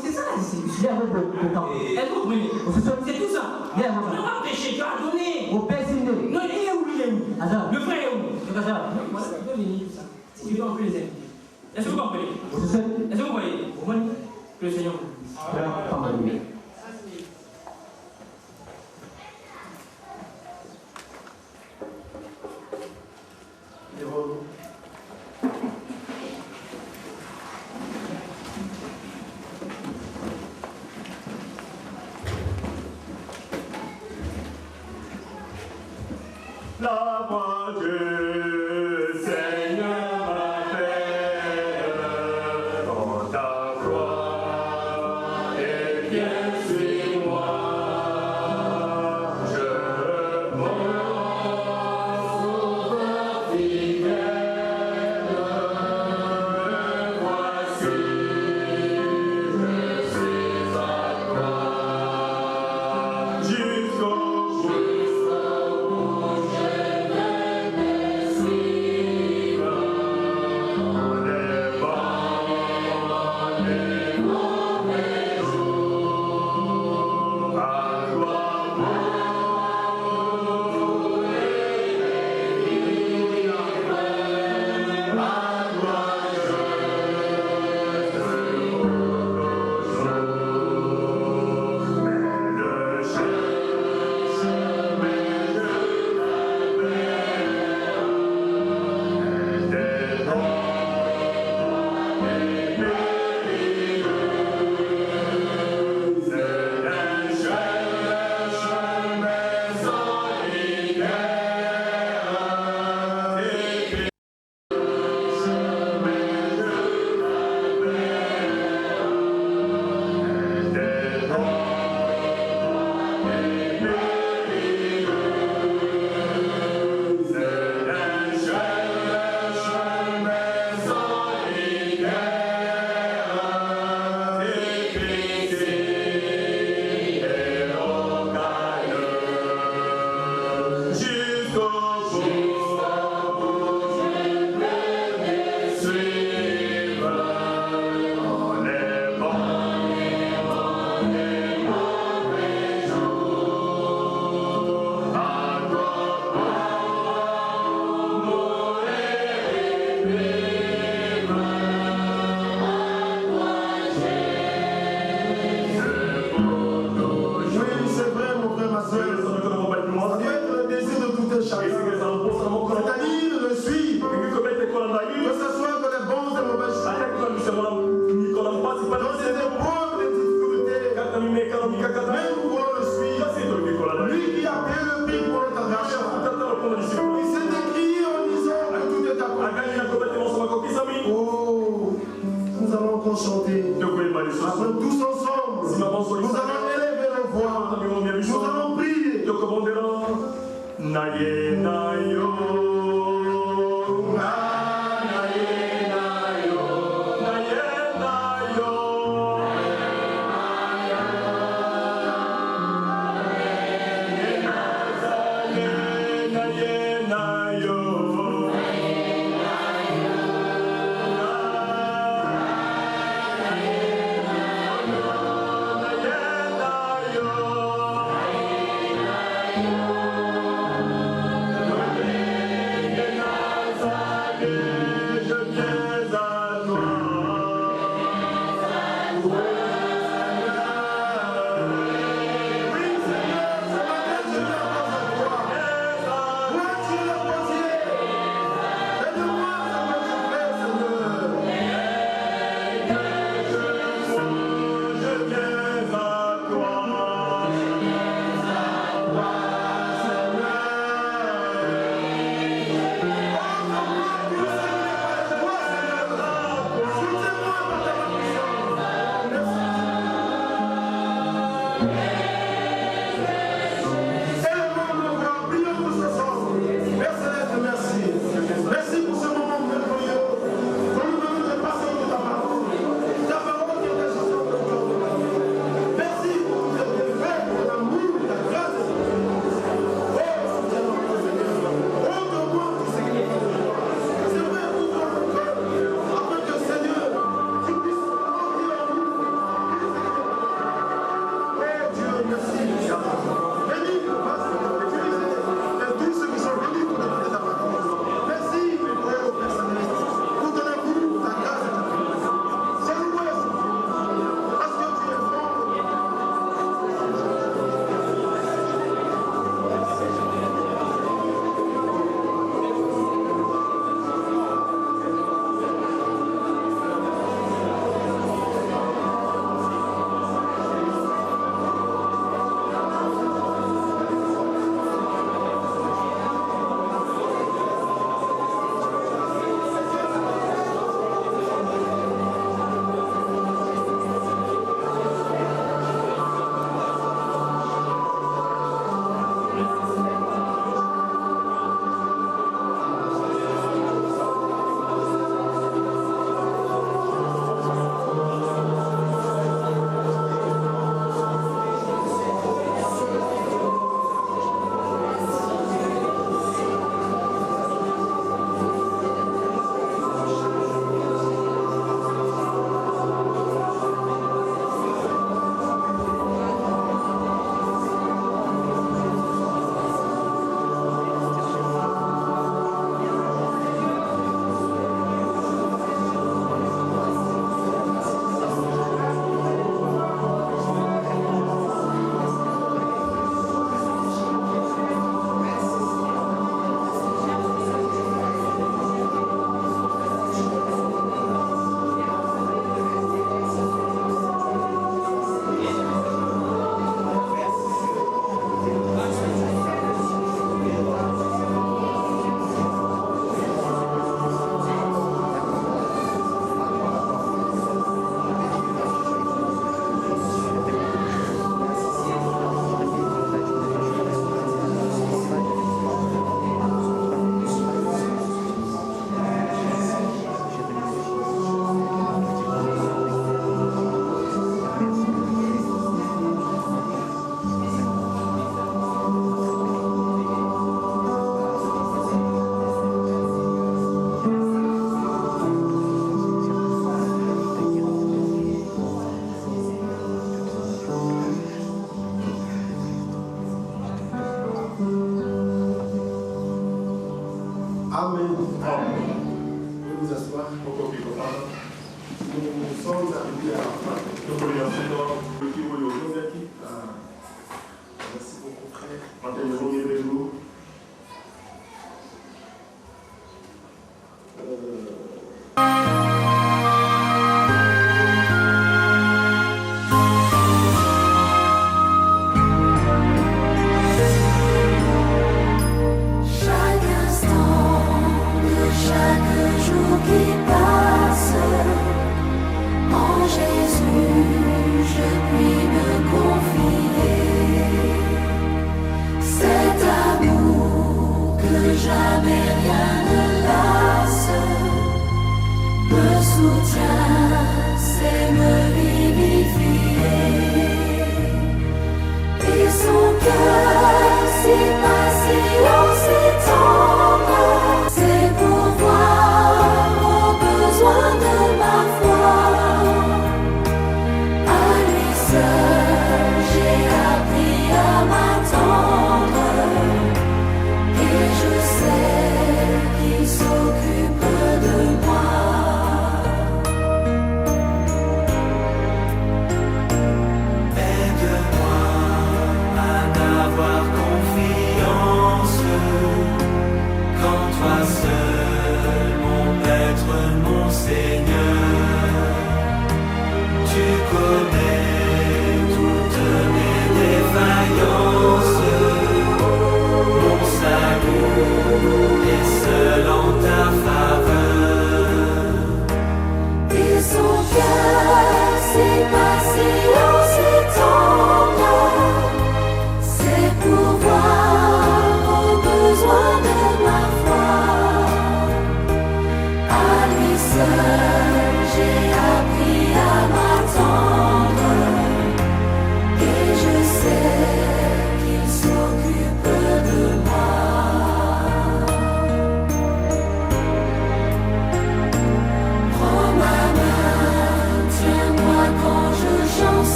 c'est ça, c'est la robot. Elle comprenez. C'est tout ça. On va pêcher, tu as donné. Au père, c'est une. Non, il est où, il est où? Le frère est où? C'est ça. Voilà, c'est pas venu, ça. C'est qu'il va en plus les aider. Est-ce que vous comprenez? Est-ce que vous voyez? Vous voyez que le Seigneur vous pas mal. La voix du Seigneur m'appelle dans ta croix et viens suis-moi. Je m'en souverain fidèle. Voici, je suis à toi jusqu'au jour. vous asseoir pour qu'on puisse comprendre. Nous sommes arrivés à la fin. Nous voulons faire le qui vous le merci beaucoup, frère. Maintenant, nous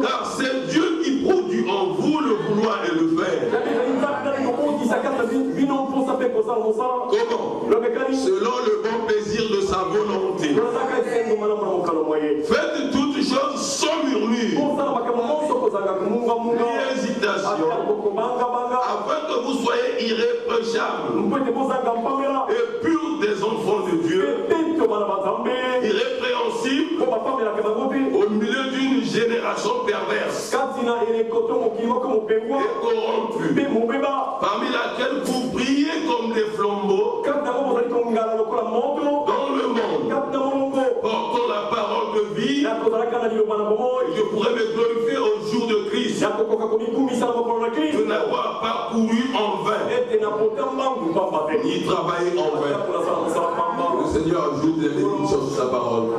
car c'est Dieu qui produit en vous le vouloir et le faire. Comment? Selon le bon plaisir de sa volonté. Faites toutes choses sans murmure, ni hésitation, afin que vous soyez irréprochables et purs des enfants de Dieu, irrépréhensibles au milieu d'une génération perverse et corrompue, parmi laquelle vous brillez comme des flambeaux dans le monde, portant la parole de vie. Et je pourrais me glorifier au jour de Christ de n'avoir pas couru en vain ni travaillé en vain. Le Seigneur ajoute des bénédictions sur sa parole. On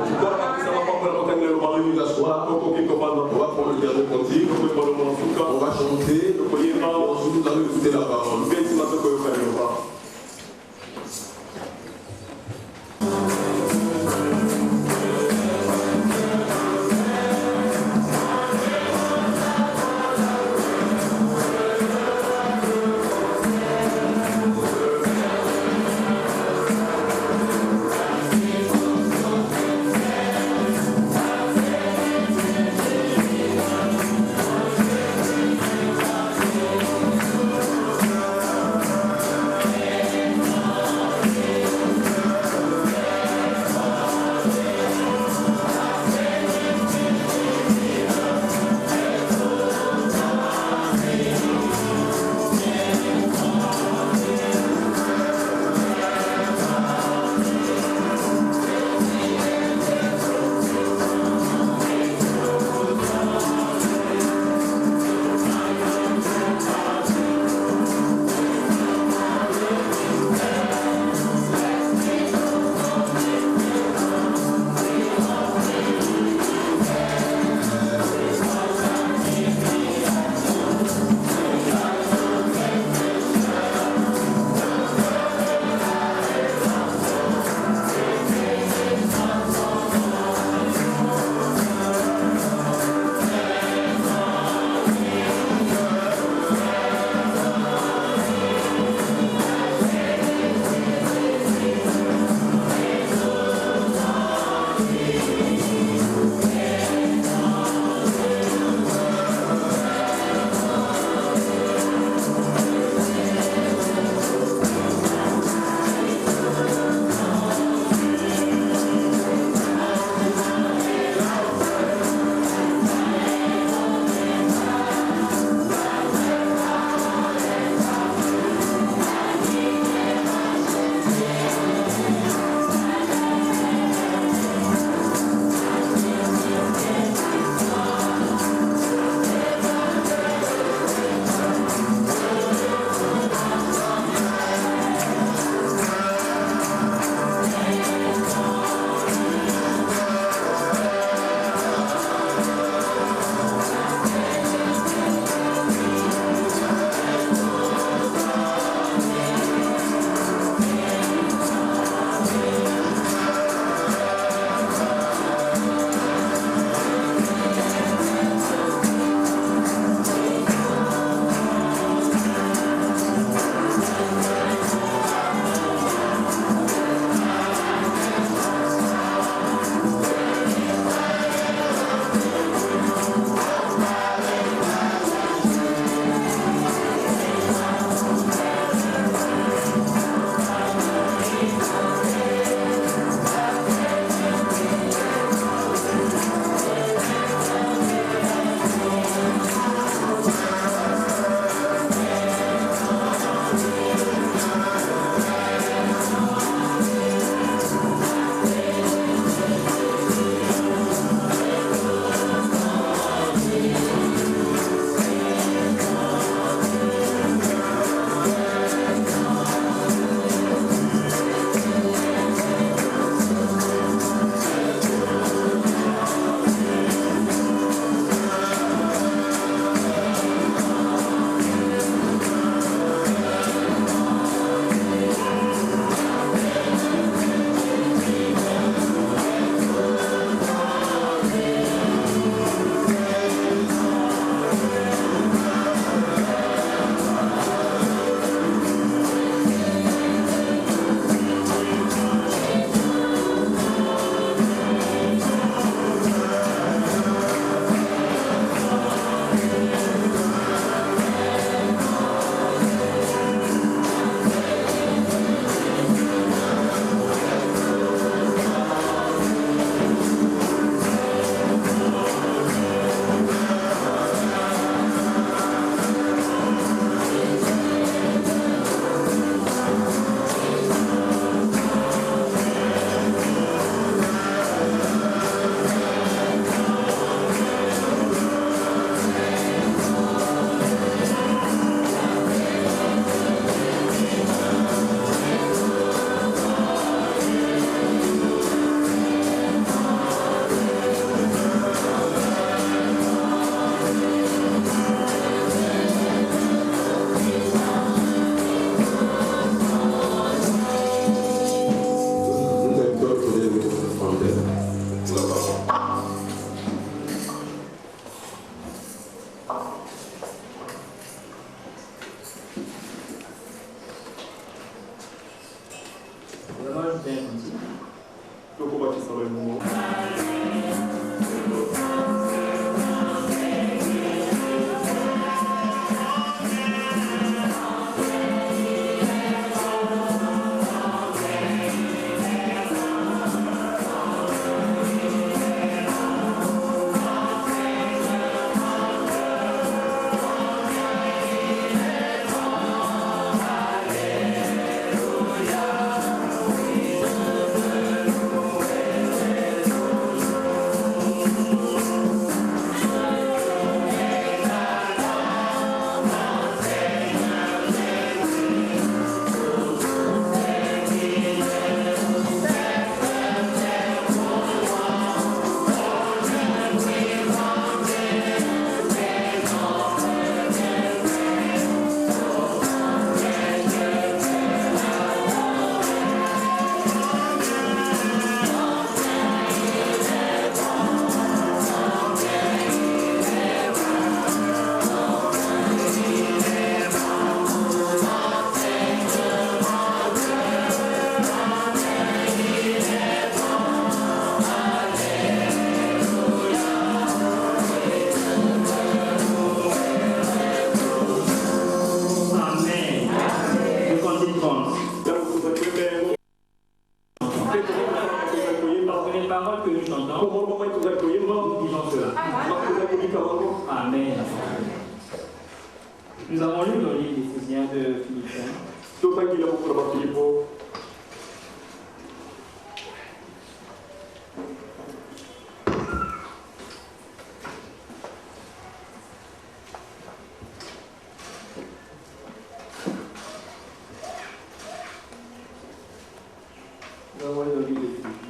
va prendre le dernier cantique, on va chanter, et ensuite nous allons écouter la parole. Nous allons ajouter un cantique. Amen. Nous avons lu dans le livre d'Éphésiens de Philippiens. Nous avons lu dans le livre de Philippiens.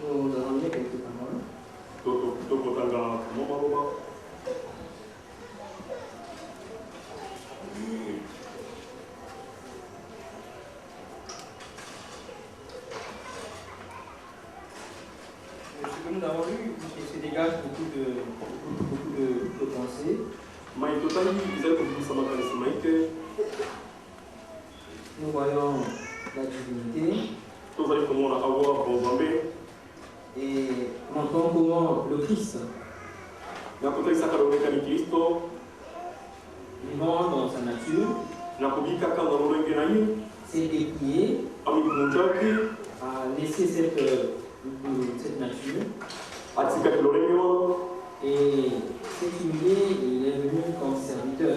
Nous allons lire quelques paroles. Ce que nous avons lu, se dégage beaucoup de pensées. Nous voyons la divinité. Et montrons comment le Christ, vivant dans sa nature, s'est déplié, a laissé cette nature et s'est humilié et il est venu comme serviteur.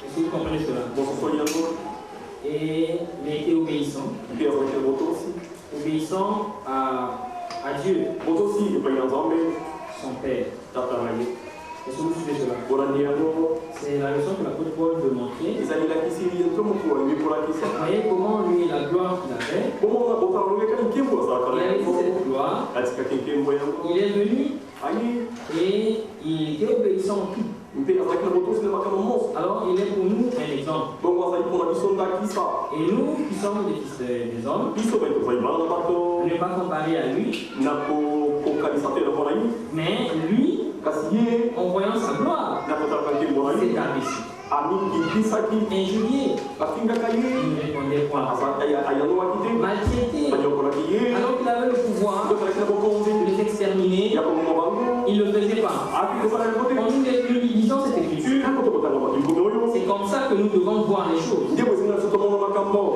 Est-ce que vous comprenez cela? Et il a été obéissant. Obéissant à Dieu, son Père. Est-ce que vous suivez cela? C'est la leçon que l'apôtre Paul veut montrer. Vous voyez comment lui, la gloire qu'il avait, il avait cette gloire, il est venu et il était obéissant en tout. Alors il est pour nous un exemple. Et nous qui sommes des fils des hommes, ne pas comparer à lui, mais lui, en voyant sa gloire, s'est abaissé. Injurié, il ne répondait pas. Maltraité, alors qu'il avait le pouvoir de les exterminer, il ne le faisait pas. Quand nous lisons cette écriture, c'est comme ça que nous devons voir les choses.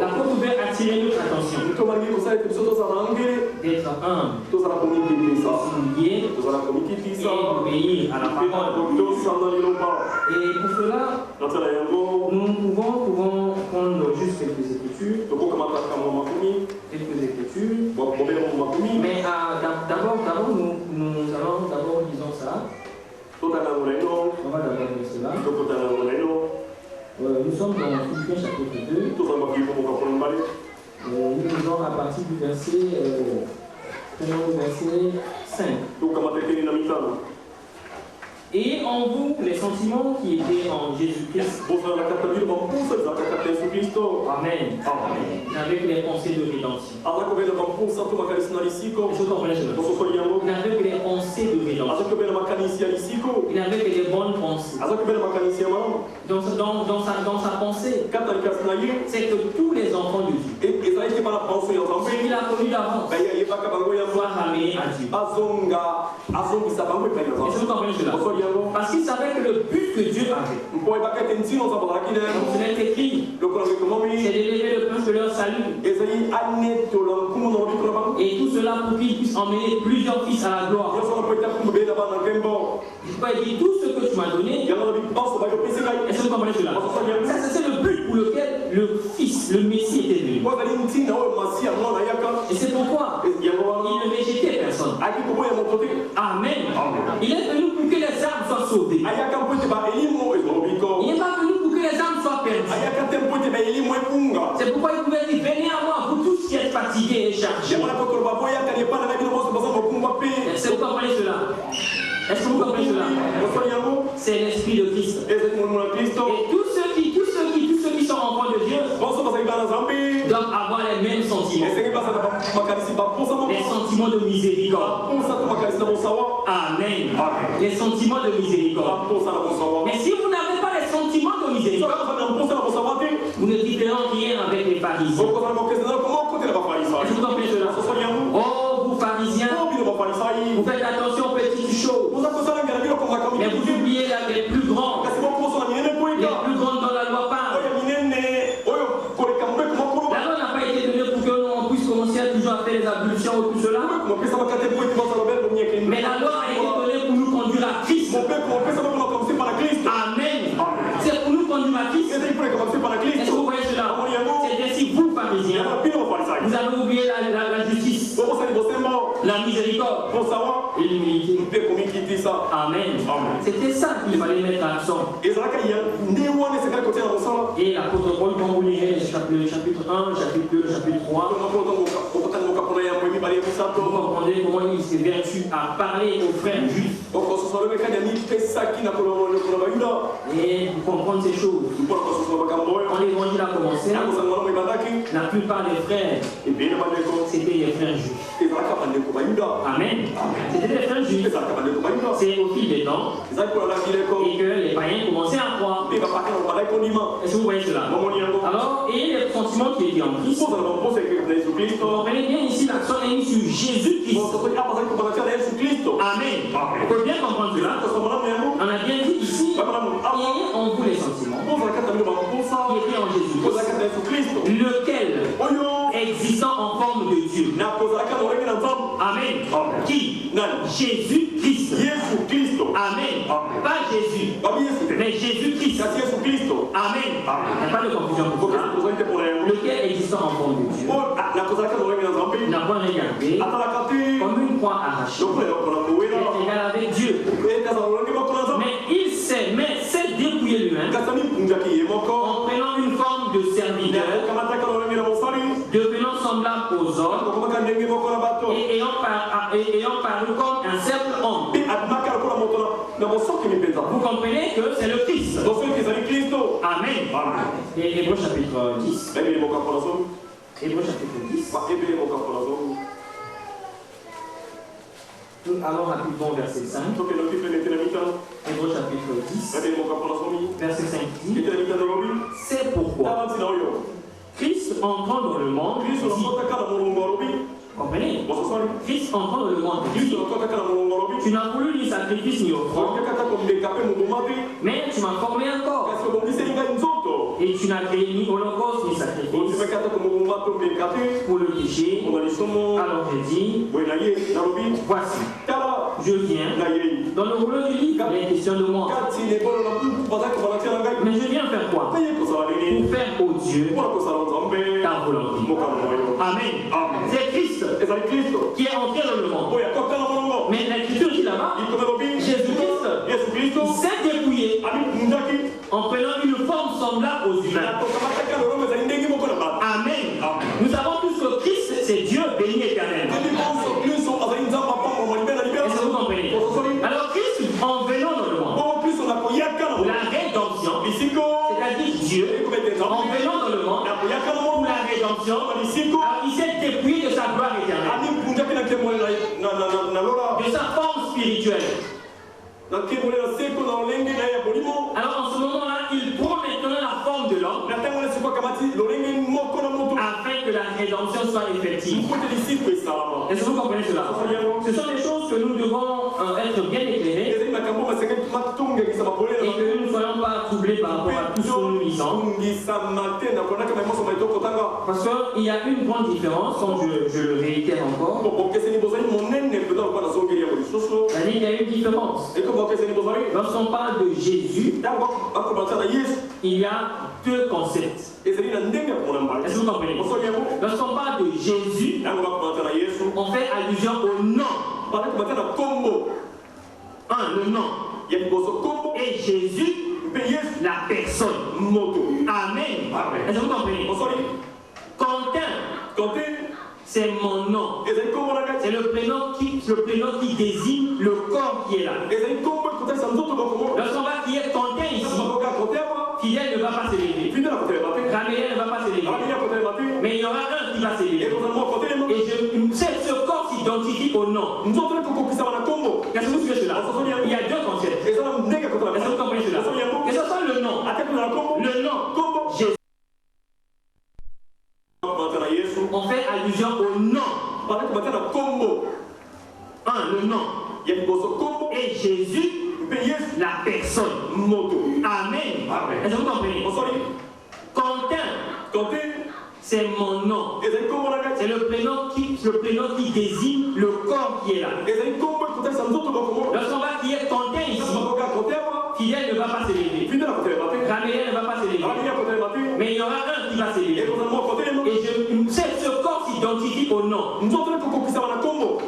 L'apôtre veut attirer notre attention. D'être humble, s'humilier et obéir à la parole. Et pour cela, nous pouvons prendre juste quelques écritures. Mais d'abord, nous allons d'abord lisons ça. On va d'abord lire cela. Nous sommes dans Philippiens chapitre 2. Nous lisons à partir du verset 5. Et en vous, les sentiments qui étaient en Jésus-Christ. Amen. Avec les pensées de rédemption. Vous comprenez cela? Il n'avait que les pensées de rédemption. Il n'avait que les bonnes pensées. Dans sa pensée, c'est que tous les enfants de Dieu, ce qu'il a connu d'avance, doivent ramener à Dieu. Est-ce que vous comprenez cela? Parce qu'il savait que le but que Dieu avait, c'est écrit, c'est d'élever le peuple de leur salut. Et tout cela pour qu'il puisse emmener plusieurs fils à la gloire. Il dit tout ce que tu m'as donné. Est-ce que vous comprenez cela? Ça, c'est le but pour lequel le Fils, le Messie était venu. Et c'est pourquoi il ne rejetait personne. Amen. Il est venu pour que les âmes soient sauvées. Il n'est pas venu pour que les âmes soient perdues. C'est pourquoi il pouvait dire, venez à moi, vous tous qui êtes fatigués et chargés. Est-ce que vous comprenez cela? Est-ce que vous comprenez cela? C'est l'Esprit de Christ. Et tous ceux qui sont enfants de Dieu doivent avoir les mêmes sentiments. Les sentiments de miséricorde. Amen. Les sentiments de miséricorde. Mais si vous n'avez pas les sentiments de miséricorde, vous ne différez rien avec les pharisiens. Est-ce que vous comprenez cela? Oh, vous pharisiens, vous faites attention aux petites choses. Mais vous oubliez les plus grands. Les plus grandes dans la loi parlent. La loi n'a pas été donnée pour que l'on puisse commencer à toujours à faire les ablutions ou tout cela. Mais la loi a été donnée pour nous conduire à Christ. Amen. C'est pour nous conduire à Christ. Est-ce que vous voyez cela? C'est ainsi, vous, pharisiens, vous avez oublié la justice, la miséricorde et l'humilité. Amen. C'était ça qu'il fallait mettre l'accent. Et l'apôtre Paul, quand vous lirez le chapitre 1, le chapitre 2, le chapitre 3, vous comprenez comment il s'est vertu à parler aux frères juifs. Et vous comprenez ces choses. Quand l'évangile a commencé, la plupart des frères, c'était les frères juifs. Amen. C'était des frères juifs. C'est au fil des temps et que les païens commençaient à croire. Est-ce que vous voyez cela? Alors, et les sentiments qui étaient en Christ, vous comprenez bien ici, l'accent est mis sur Jésus-Christ. Amen. Il faut bien comprendre cela. On a bien dit ici, ayez en vous les sentiments qui étaient en Jésus-Christ, lequel, existant en forme de Dieu. Amen. Qui? Jésus-Christ. Amen. Pas Jésus, mais Jésus-Christ. Amen. Il n'y a pas de confusion pour ça. Lequel existant en forme de Dieu n'a pas regardé comme une croix arrachée. Il est égal avec Dieu. Mais il s'est dépouillé lui-même en prenant une forme de serviteur, devenant semblable aux hommes et ayant paru comme un simple homme. Vous comprenez que c'est le Christ. Amen. Et Hébreux chapitre 10. Hébreux chapitre 10. Nous allons rapidement au verset 5. Hébreux chapitre 10. Verset 5 dit, c'est pourquoi Christ entrant dans le monde, comprenez? Christ entrant dans le monde, tu n'as voulu ni sacrifice ni offrande, mais tu m'as formé un corps. Et tu n'as créé ni holocauste ni sacrifice pour le péché. Alors j'ai dit, voici, je viens. Dans le rouleau du livre, il est question de moi. Mais je viens faire quoi? Pour faire au Dieu ta volonté. Amen. C'est Christ qui est entré dans le monde. Mais l'écriture dit là-bas, Jésus-Christ, il s'est dépouillé en prenant une forme semblable aux humains. Amen. Nous savons tous que Christ, c'est Dieu béni éternellement. Est-ce que vous comprenez? Alors Christ, en venant dans le monde, rédemption, alors il s'est dépouillé de sa gloire éternelle, de sa forme spirituelle. Alors en ce moment-là, il prend maintenant la forme de l'homme afin que la rédemption soit effective. Est-ce que vous comprenez cela? Ce sont des choses que nous devons être bien éclairés et que nous ne soyons pas troublés par rapport à tout ce que nous lisons. Parce qu'il y a une grande différence, comme je le réitère encore. C'est-à-dire qu'il y a une différence. Lorsqu'on parle de Jésus, il y a deux concepts. Est-ce que vous comprenez? Lorsqu'on parle de Jésus, on fait allusion au nom. Le nom. Et Jésus, la personne. Amen. Est-ce que vous comprenez? Quentin, c'est mon nom. C'est le prénom qui désigne le corps qui est là. Lorsqu'on va dire Quentin ici, Fidèle ne va pas s'élever. Gabriel ne va pas s'élever. Mais il y aura un qui va s'élever. Et ce corps s'identifie au nom. Qu'est-ce que vous suivez cela? Il y a deux concepts. Est-ce que vous comprenez cela? Que ce soit le nom. Le nom. Jésus. On fait allusion au nom. Le nom. Et Jésus, la personne. Amen. Est-ce que vous comprenez? Quentin, c'est mon nom. C'est le prénom qui désigne le corps qui est là. Lorsqu'on va dire Quentin ici, Fidèle ne va pas s'élever. Gabriel ne va pas s'élever. Mais il y aura un qui va s'élever. Et ce corps s'identifie au nom.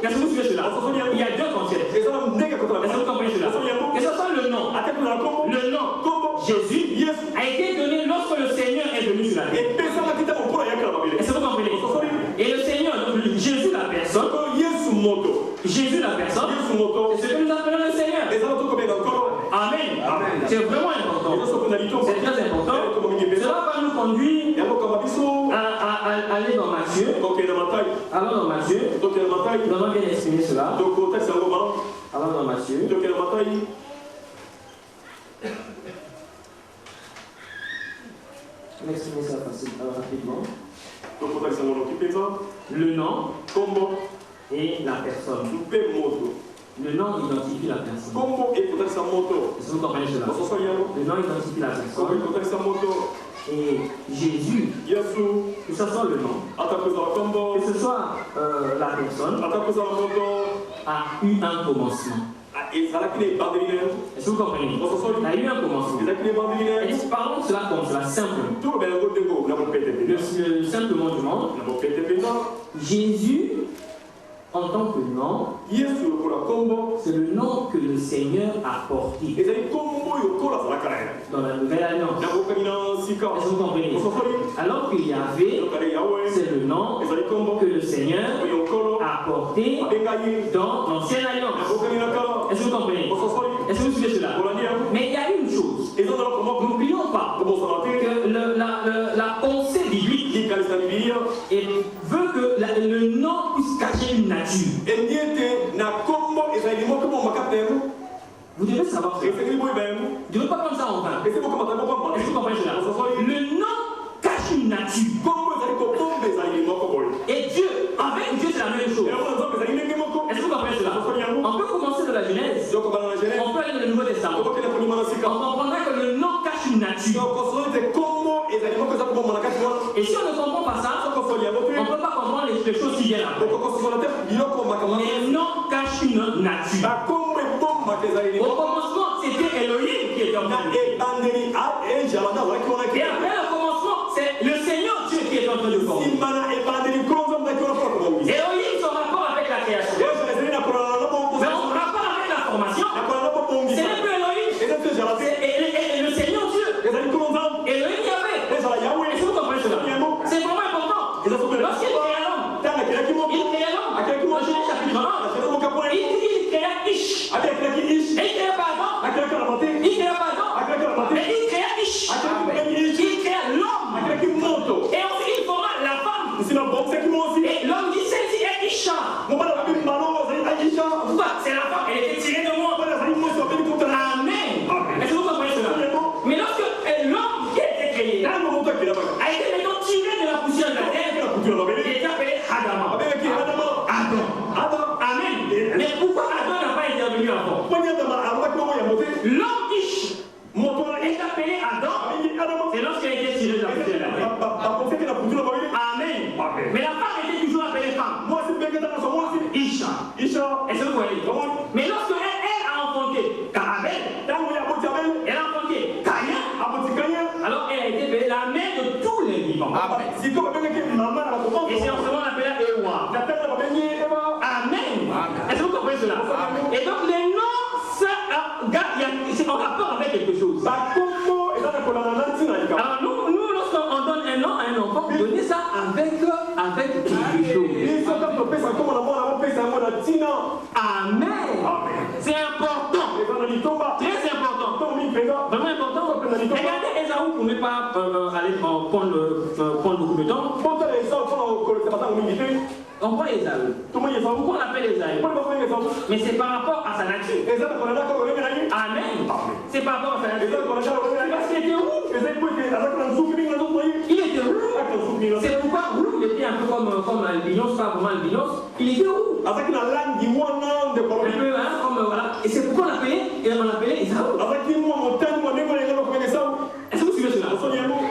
Qu'est-ce que vous suivez cela? Il y a deux concepts. Est-ce que vous comprenez cela? Que ce soit le nom. Le nom, Jésus, a été donné lorsque le Seigneur est venu sur la terre. Est-ce que vous comprenez? Et le Seigneur, Jésus la personne, Jésus la personne, c'est ce que nous appelons le Seigneur. Amen. C'est vraiment important. C'est très important. Cela va nous conduire à aller dans Matthieu. Allons dans Matthieu. Nous allons bien exprimer cela. Allons dans Matthieu. On va exprimer ça rapidement. Le nom et la personne. Le nom identifie la personne. Est-ce que vous comprenez cela? Le nom identifie la personne. Et Jésus, que ce soit le nom, que ce soit la personne, a eu un commencement. Est-ce que vous comprenez? Il a eu un commencement. Et parlons de cela comme cela, simplement. Le simple mot du monde. Jésus, en tant que nom, c'est le nom que le Seigneur a porté dans la nouvelle alliance. Est-ce que vous comprenez? Alors qu'il y avait, c'est le nom que le Seigneur a porté dans l'ancienne alliance. Est-ce que vous comprenez? Est-ce que vous suivez cela? Mais il y a une chose. N'oublions pas que la pensée biblique veut que le nom puisse cacher une nature. Vous devez savoir ça. Vous ne devez pas prendre ça en vain. Est-ce que vous comprenez cela? Le nom cache une nature. Et Dieu, avec Dieu, c'est la même chose. Est-ce que vous comprenez cela? On peut commencer de la Genèse. On peut aller dans le Nouveau Testament. On comprendra que le nom cache une nature. Et si on ne comprend pas ça, on ne peut pas comprendre les choses qui viennent après. Mais le nom cache une nature. Au commencement, c'était Elohim qui était en train de vivre. Et après le commencement, c'est le Seigneur Dieu qui est en train de former. Elohim, son rapport avec la création. Mais son rapport avec la formation, c'est même plus Elohim. Et le Seigneur Dieu. Elohim Yahvé. Est-ce que vous comprenez cela? C'est vraiment important. Lorsqu'il créa l'homme, dans Genèse chapitre 1, il créa Ish. Et il créa pas Adam. Il créa pas Adam. Mais il créa Ish. Il créa l'homme. Et ensuite il forma la femme. Et l'homme dit celle-ci est Isha. Pourquoi? C'est la femme, elle était tirée de moi. Amen. Est-ce que vous comprenez cela? Mais lorsque l'homme qui a été créé a été maintenant tiré de la poussière de la terre, il est appelé Adam. Amen. Mais pourquoi Adam n'a pas intervenu avant? L'homme Ish est appelé Adam. C'est lorsqu'il a été tiré de la poussière de la terre. Amen. Mais la femme était toujours appelée femme. Isha. Est-ce que vous voyez? Mais lorsque elle a enfanté Abel, elle a enfanté Caïn, alors elle a été appelée la mère de tous les vivants. Et c'est en ce moment qu'on appelle Ewa. Amen. Est-ce que vous comprenez cela? Et donc les noms, c'est en rapport avec quelque chose. Alors nous lorsqu'on donne un nom à un enfant, donnez ça avec quelque chose. Amen. C'est important. Très important. Vraiment important. Regardez Esaü pour ne pas aller prendre beaucoup de temps. On prend Esaü. Pourquoi on l'appelle Esaü? Mais c'est par rapport à sa nature. Amen. C'est par rapport à sa nature. Parce qu'il était roux. Il était roux. C'est pourquoi roux, il était un peu comme albinos, pas vraiment albinos. Il était roux. Un peu, hein, comme voilà. Et c'est pourquoi on l'appelait Esaü. Est-ce que vous suivez cela?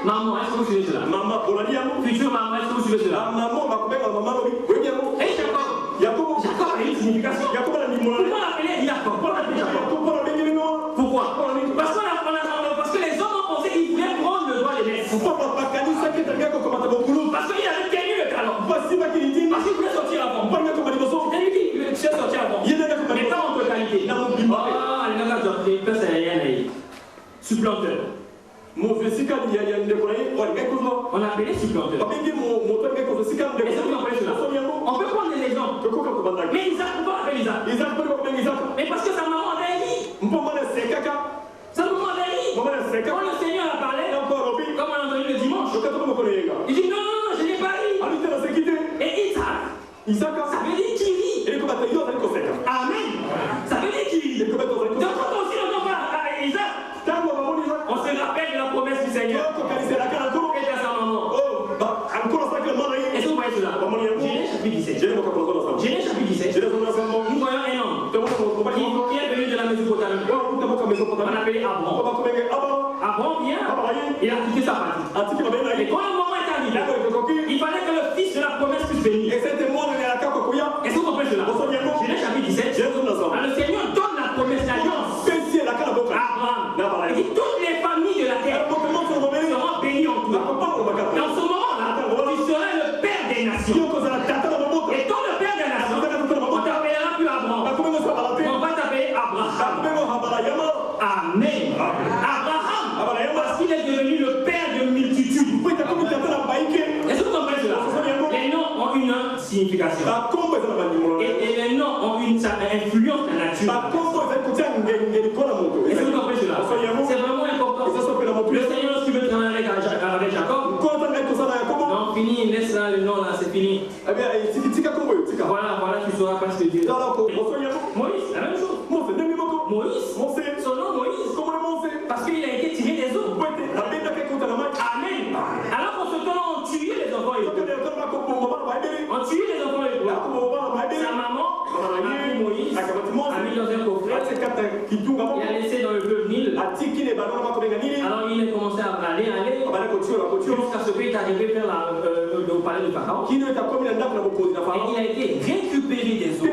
Maman, est-ce que vous suivez cela? Future maman, est-ce que vous suivez cela? Et Jacob a une signification. Pourquoi l'appeler Jacob? Pourquoi? Parce que les hommes ont pensé qu'ils voulaient prendre le droit des maîtres. Parce qu'il avait tenu le talent. Parce qu'il voulait sortir avant. C'est lui qui voulait sortir avant. Mais pas en totalité. Supplanteur. On appelait supplanteur. Est-ce que vous comprenez cela? On peut prendre des exemples. Mais Isaac, pourquoi on appelle Isaac? Mais parce que sa maman avait dit. Sa maman avait dit. Quand le Seigneur a parlé, comme on a entendu le dimanche, il dit non, je n'ai pas dit. Et Isaac, ça veut dire qui vit. Amen. Ça veut dire qui vit. Donc quand on aussi entend pas Isaac, on se rappelle de la promesse du Seigneur. Et de sa maman. Est-ce que vous voyez cela? Genèse chapitre 17. Nous voyons un homme qui est venu de la Mésopotamie. On l'appelait Abraham. Abraham vient, il a quitté sa patrie. Et quand le moment est arrivé, il fallait que le fils de la promesse puisse venir. Est-ce que vous comprenez cela? Genèse chapitre 17. Le Seigneur donne la promesse d'alliance à Abraham. Il dit toutes les familles de la terre seront bénies en toi. Dans ce moment-là, tu seras le père des nations. Et quand le père des nations, on t'appellera plus Abraham. On va t'appeler Abraham. Amen. Abraham, parce qu'il est devenu le père de multitudes. Est-ce que vous comprenez cela? Les noms ont une signification. Et les noms ont une influence de la nature. Est-ce que vous comprenez cela? C'est vraiment important. Le Seigneur, si tu veux travailler avec Jacob, non, fini, laisse là le nom là, c'est fini. Voilà, tu sauras pas ce que Dieu. Moïse, la même chose. Moïse, son nom Moïse. Parce qu'il a été tiré des eaux. Amen. Alors qu'en ce temps, on tuait les enfants hébreux. On tuait les enfants hébreux. Sa maman a pris Moïse, a mis dans un coffret. Il a laissé dans le fleuve Nil. Alors il a commencé à aller, jusqu'à ce qu'il est arrivé vers le palais de Pharaon. Et il a été récupéré des eaux.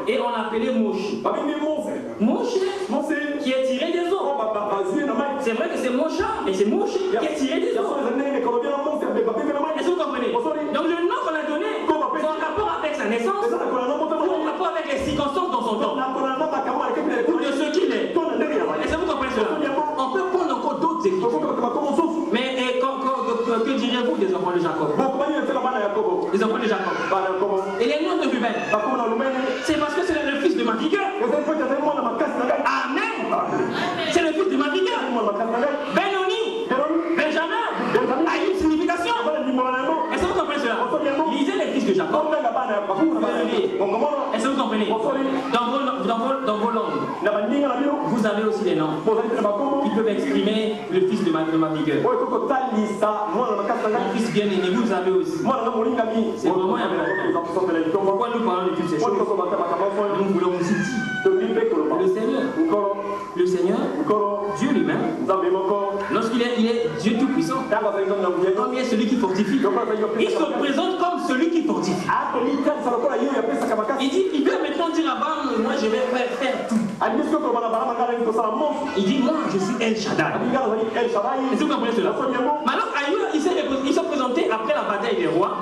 Et on l'appelait Moshe. Moshe qui est tiré des eaux. C'est vrai que c'est Moshe, mais c'est Moshe qui est tiré des eaux. Est-ce que vous comprenez? Donc le nom qu'on a donné, c'est en rapport avec sa naissance, en rapport avec les circonstances dans son temps, ou de ce qu'il est. Est-ce que vous comprenez cela? On peut prendre encore d'autres exemples. Mais que diriez-vous des enfants de Jacob? Les enfants de Jacob. Et les noms de Ruben, c'est parce que c'est le fils de ma vigueur. Amen. C'est le fils de ma vigueur. Benoni, Benjamin, a une signification. Est-ce que vous comprenez cela? de Jacob. Est-ce que vous comprenez? Dans vos langues, vous avez aussi des noms qui peuvent exprimer le fils de ma vigueur. Mon fils bien-aimé, vous avez aussi. C'est vraiment important. Pourquoi nous parlons de toutes ces choses? Nous voulons aussi dire le Seigneur, Dieu lui-même, lorsqu'il est Dieu tout-puissant, comme il est celui qui fortifie, il se présente comme celui qui fortifie. Il peut maintenant dire à Abraham, moi je vais faire tout. Il dit, moi je suis El Shaddai. Est-ce que vous comprenez cela? Maintenant, Aïe, il s'est présenté après la bataille des rois.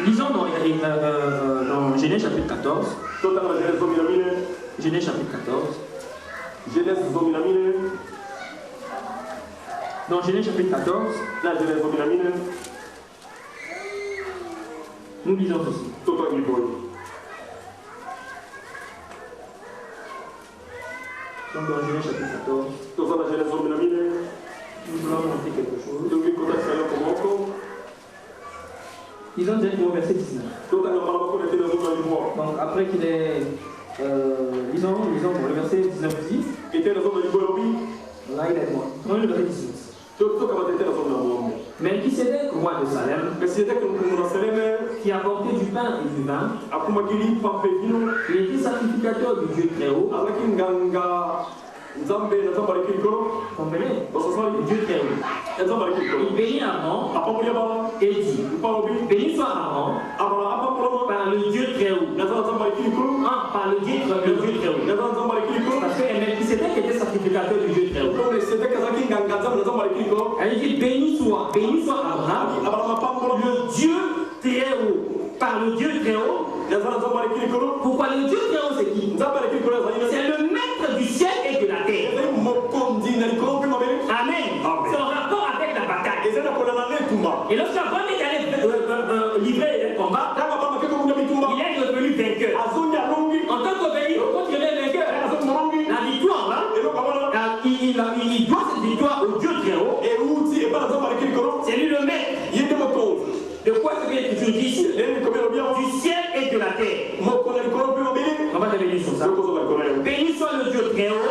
Lisons dans Genèse chapitre 14. Genèse chapitre 14. Dans Genèse chapitre 14, nous lisons ceci. Donc dans Genèse chapitre 14, nous voulons montrer quelque chose. Lisons directement au verset 19. Donc après qu'il est... lisons le verset 19 dit. Là il est mort. Prenons le verset 18. Melchisédek, roi de Salem, qui apportait du pain et du vin, il était sacrificateur du Dieu très haut. Comprenez? Le Dieu très haut. Il bénit Aaron et dit, béni soit Aaron par le Dieu très haut. Par le Dieu très haut. Parce que Melchisédek était sacrificateur du Dieu très haut. Elle dit, béni soit Abraham, le Dieu très haut. Par le Dieu très haut. Pourquoi le Dieu très haut c'est qui? C'est le maître du ciel et de la terre. Amen. C'est en rapport avec la bataille. Et lorsqu'Abraham est allé livrer le combat, il est devenu vainqueur. En tant que pays, quand il est vainqueur, la victoire là, il doit cette victoire au Dieu très haut. C'est lui le maître. De quoi est-ce qu'il est toujours dit? Du ciel et de la terre. On va te bénir sur ça. Béni soit le Dieu très haut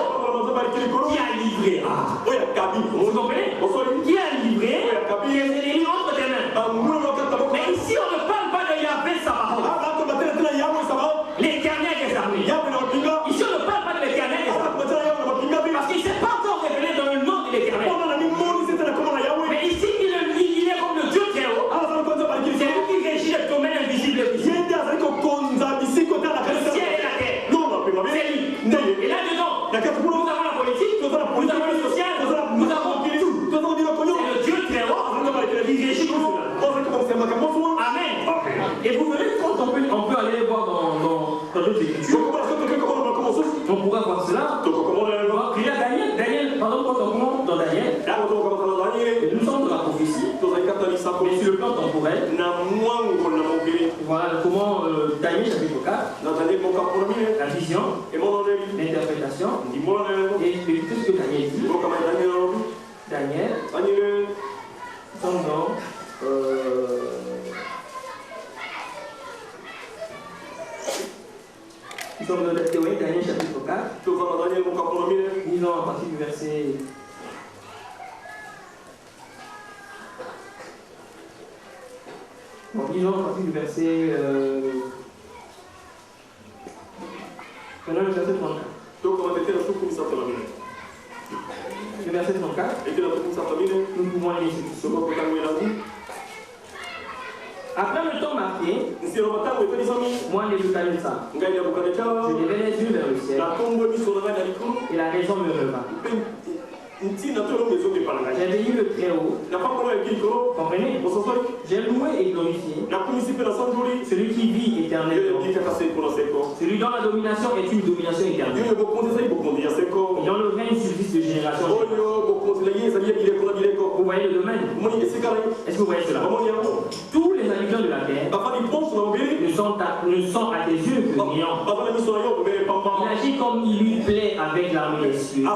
qui a livré. Vous comprenez? Qui a livré les ennemis entre tes mains. Mais ici on ne parle pas de Yahvé Sabaoth, l'Éternel des armées. Ici on ne parle pas de l'Éternel des armées. Parce qu'il ne s'est pas encore révélé dans le nom de l'Éternel. Mais ici il est comme le Dieu très haut. C'est lui qui régit le domaine invisible du ciel. Le ciel et la terre. C'est lui. Et là-dedans, nous avons la politique, nous avons le social, nous avons tout. C'est le Dieu très haut qui régit tout cela. Amen. Et vous verrez quand on peut aller voir dans d'autres écritures. On pourra voir cela. Il y a Daniel, pardon, quand on commence dans Daniel, nous sommes dans la prophétie, mais sur le plan temporel. Voilà comment Daniel chapitre 4, la vision, l'interprétation, et écoutez ce que Daniel dit. Daniel, nous sommes dans nous sommes dans la théorie Daniel chapitre 4. Disons à partir du verset. Bon, disons à partir du verset. Prenons le verset 34. Le verset 34. Nous pouvons aller ici. Après le temps marqué, moi, Nebuchadnezzar, je levai les yeux vers le ciel et la raison me revint. J'ai béni le très haut. Comprenez? J'ai loué et glorifié celui qui vit éternellement. Celui dont la domination est une domination éternelle. Et dont le règne subsiste de génération. Vous voyez le domaine? Est-ce que vous voyez cela? Tous les habitants de la terre ne sont à tes yeux que néant. Il agit comme il lui plaît avec l'armée des cieux.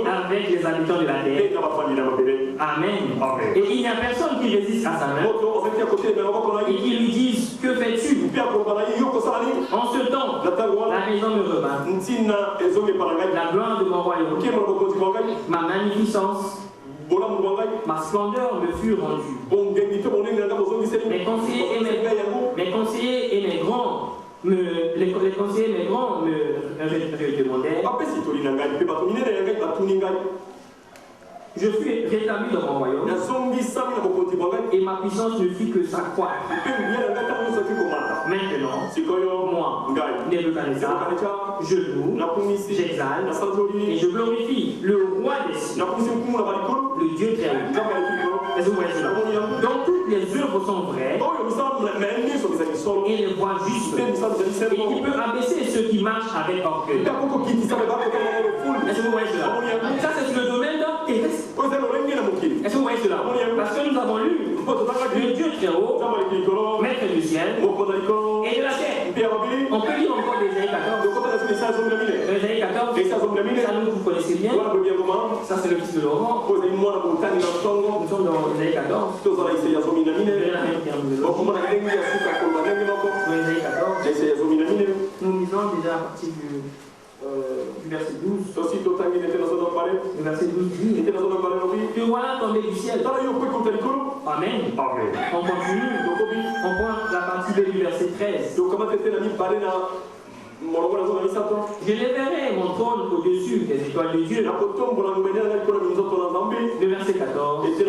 avec les habitants de la terre. Amen. Et il n'y a personne qui résiste à sa main et qui lui dise que fais-tu? En ce temps, la maison me rebat. La gloire de mon royaume, ma magnificence, ma splendeur me fut rendue. Mes conseillers et mes grands les conseillers mes grands me demandèrent. Je fus rétabli dans mon royaume et ma puissance ne fit que s'accroître. Maintenant, moi, Nebuchadnezzar, je loue, j'exalte et je glorifie le roi des cieux, le Dieu très haut. Donc toutes les œuvres sont vraies et les voies justes. Et il peut abaisser ceux qui marchent avec orgueil. Est-ce que vous voyez cela? Ça c'est sur le domaine terrestre. Est-ce que vous voyez cela? Parce que nous avons lu le Dieu très haut, maître du ciel et de la terre. On peut lire encore l'Ésaïe 14. L'Ésaïe 14, ça vous connaissez bien. Ça c'est le fils de Laurent. Nous sommes dans l'Ésaïe 14. Nous lisons déjà à partir du verset 12. Le verset 12 dit que voilà tombé du ciel. Amen. On continue. On prend la partie du verset 13. Je lèverai mon trône au-dessus des étoiles de Dieu. Le verset 14. Je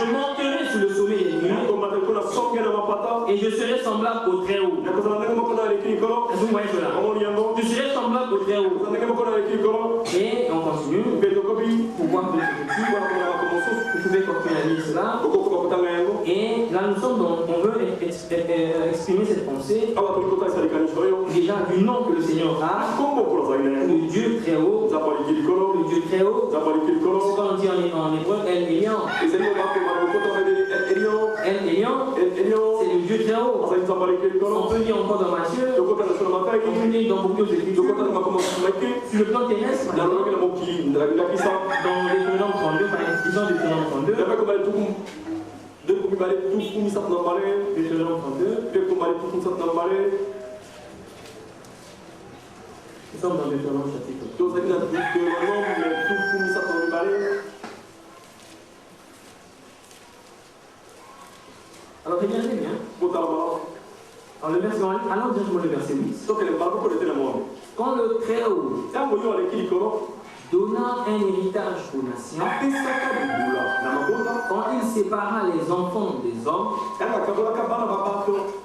monterai sur le sommet des nuées et je serai semblable au très haut. Vous voyez cela? Je serai semblable au très haut. Et on continue. Pour voir de ce petit, vous pouvez continuer à lire cela. Et là nous sommes on veut exprimer cette pensée. Déjà du nom que le Seigneur a, le Dieu très haut, le Dieu très haut, c'est comme on dit en hébreu, El Elyon. El Elyon, c'est le Dieu très haut. On peut lire encore dans Matthieu, on peut lire dans beaucoup d'écrits. Sur le plan terrestre, dans Deutéronome 32, par l'expression de Deutéronome 32, nous sommes dans Deutéronome chapitre 2. Alors regardez bien. Alors, allons directement le verset 8. Quand le Très-Haut donna un héritage aux nations, quand il sépara les enfants des hommes,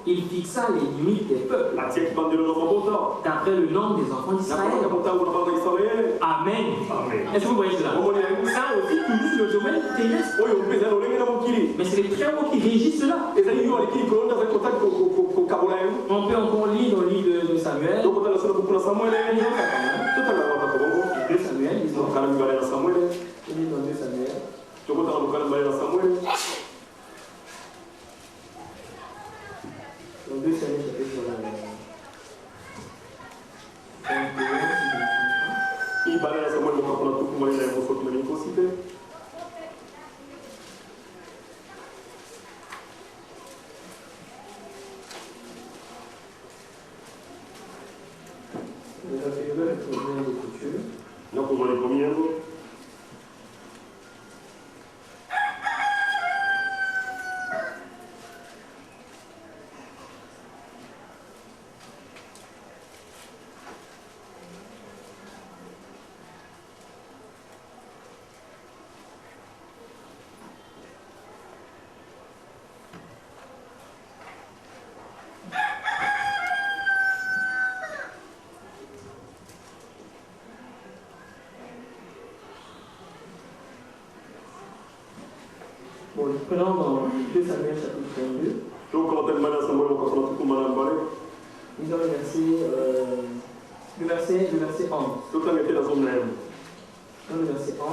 il fixa les limites des peuples d'après le nombre des enfants d'Israël. Amen. Est-ce que vous voyez cela? Ça aussi touche le domaine terrestre. Mais c'est les Très Hauts qui régissent cela. On peut encore lire dans le livre de Samuel. 2 Samuel, ils ont dans 2 Samuel. Dans 2 Samuel, chapitre 21. Bon, nous prenons dans 2 Samuel chapitre 22. Ils ont le verset 11. Dans le verset 11.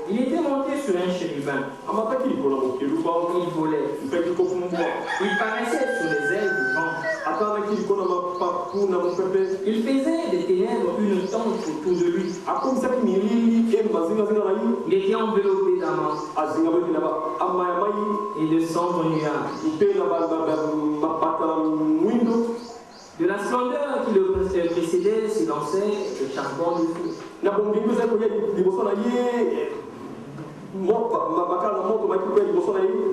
Il était monté sur un chérubin. Il volait. Il paraissait sur les ailes du vent. Il faisait des ténèbres une tente autour de lui. Il était enveloppé d'amande et de sombres nuages. De la splendeur qui le précédait s'élançait le charbon du feu.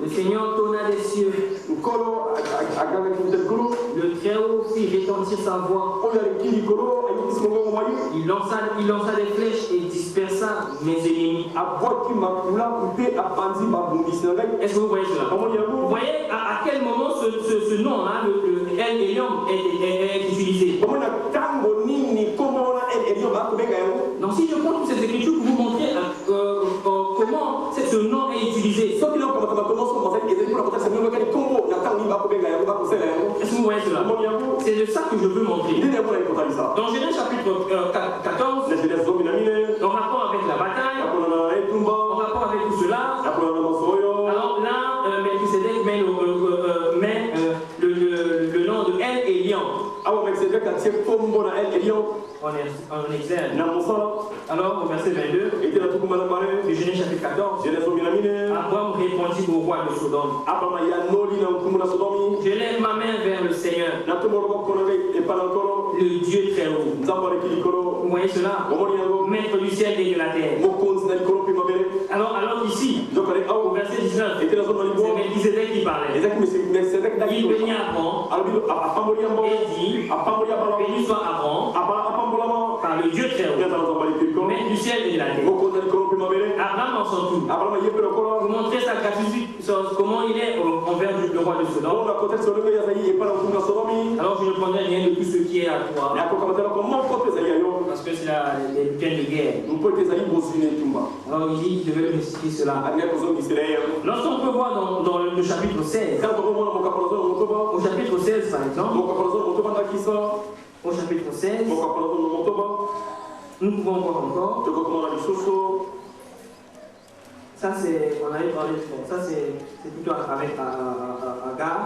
Le Seigneur tonna des cieux. Le Très-Haut fit retentir sa voix. Il lança des flèches et dispersa mes ennemis. Est-ce que vous voyez cela? Vous voyez à quel moment ce nom-là, le El Elyon, est utilisé? Donc si je prends toutes ces écritures pour vous montrer comment ce nom est utilisé. Est-ce que vous voyez cela? C'est de ça que je veux montrer. Dans Genèse chapitre 14, en rapport avec la bataille, en rapport avec tout cela, alors là, Melchisedec met le nom de El Elyon. En exergue. Alors au verset 22, de Genèse chapitre 14, Abraham répondit au roi de Sodome. Je lève ma main vers le Seigneur, le Dieu très haut. Vous voyez cela? Maître du ciel et de la terre. Alors ici, au verset 19, c'est Melchisedec qui parlait. Il bénit Abraham et dit, béni soit Abraham par le Dieu très haut, maître du ciel et de la terre. Abraham en son tour, pour montrer sa gratitude, comment il est envers le roi de Sodome. Alors je ne prendrai rien de tout ce qui est à toi, parce que c'est les peines de guerre. Alors il dit, je vais lui expliquer cela. Lorsqu'on peut voir dans le chapitre 16, au chapitre 16 par exemple, au chapitre 16, nous pouvons voir encore. Ça c'est, on avait parlé de ça. Ça c'est plutôt avec Agar.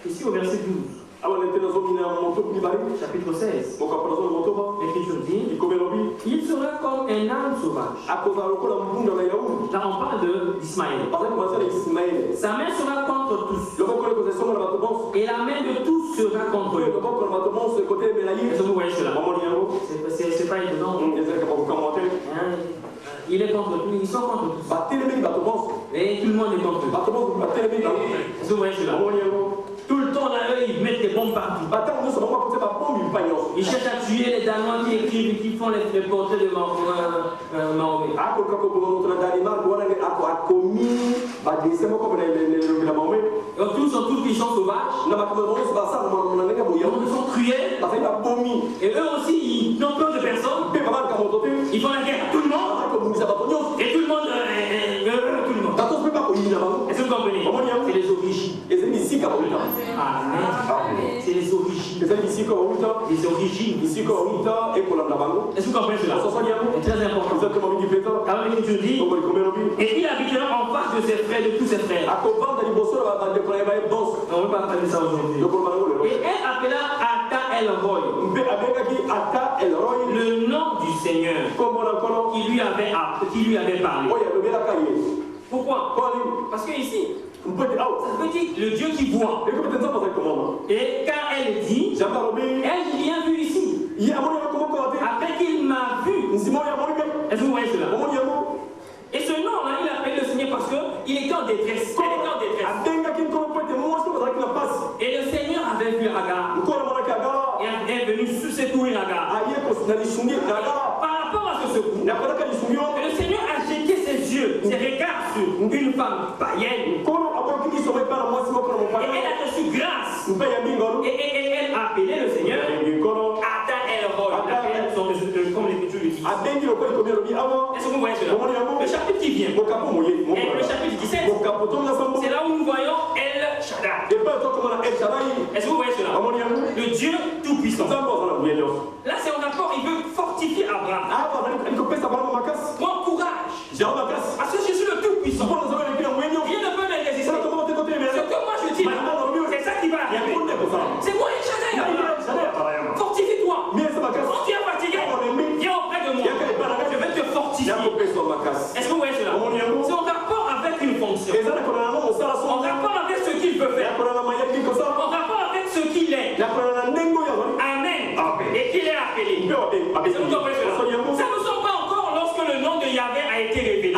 Ici au verset 12. Chapitre 16. L'Écriture dit, il sera comme un âne sauvage. Là on parle d'Ismaël. Sa main sera contre tous. Et la main de tous sera contre lui. Est-ce que vous voyez cela? C'est pas étonnant. Il est contre tous, ils sont contre tous. Et tout le monde est contre eux. Est-ce que vous voyez cela? Tout le temps là, eux, ils mettent des bombes partout. Ils cherchent à tuer les Danois qui écrivent et qui font les portraits de Mahomet. Tous sont tous puissants sauvages. Ils sont cruels. Et eux aussi, ils n'ont peur de personne. Ils font la guerre à tout le monde. Et tout le monde. Est-ce que vous comprenez? C'est les origines. Amen. C'est les origines. Les origines. Est-ce que vous comprenez cela? C'est très important. Alors l'Écriture dit, et il habitera en face de ses frères, de tous ses frères. On ne peut pas parler de ça aujourd'hui. Et elle appela Ata El Roy, le nom du Seigneur qui lui avait parlé. Pourquoi? Parce que ici, ça veut dire le Dieu qui voit. Et quand elle dit, elle vient vu ici. Après qu'il m'a vu. Est-ce que vous voyez cela? Et ce nom-là, il appelle le Seigneur parce qu'il était en détresse. Elle était en détresse. Et le Seigneur avait vu Agar. Et est venu secourir Agar. Par rapport à ce secours, le Seigneur a jeté ses yeux, ses regards sur une femme païenne. Et elle a reçu grâce. Et elle a appelé le Seigneur Ata El Roy. Comme l'Écriture le dit. Est-ce que vous voyez cela? Le chapitre qui vient, et le chapitre 17, c'est là où nous voyons El Shaddai. Est-ce que vous voyez cela? Le Dieu tout-puissant. Là, c'est en rapport, il veut fortifier Abraham. Prends courage. Parce que je suis le tout-puissant. Rien ne peut et qu'il est appelé. Ça ne sont pas encore lorsque le nom de Yahvé a été révélé.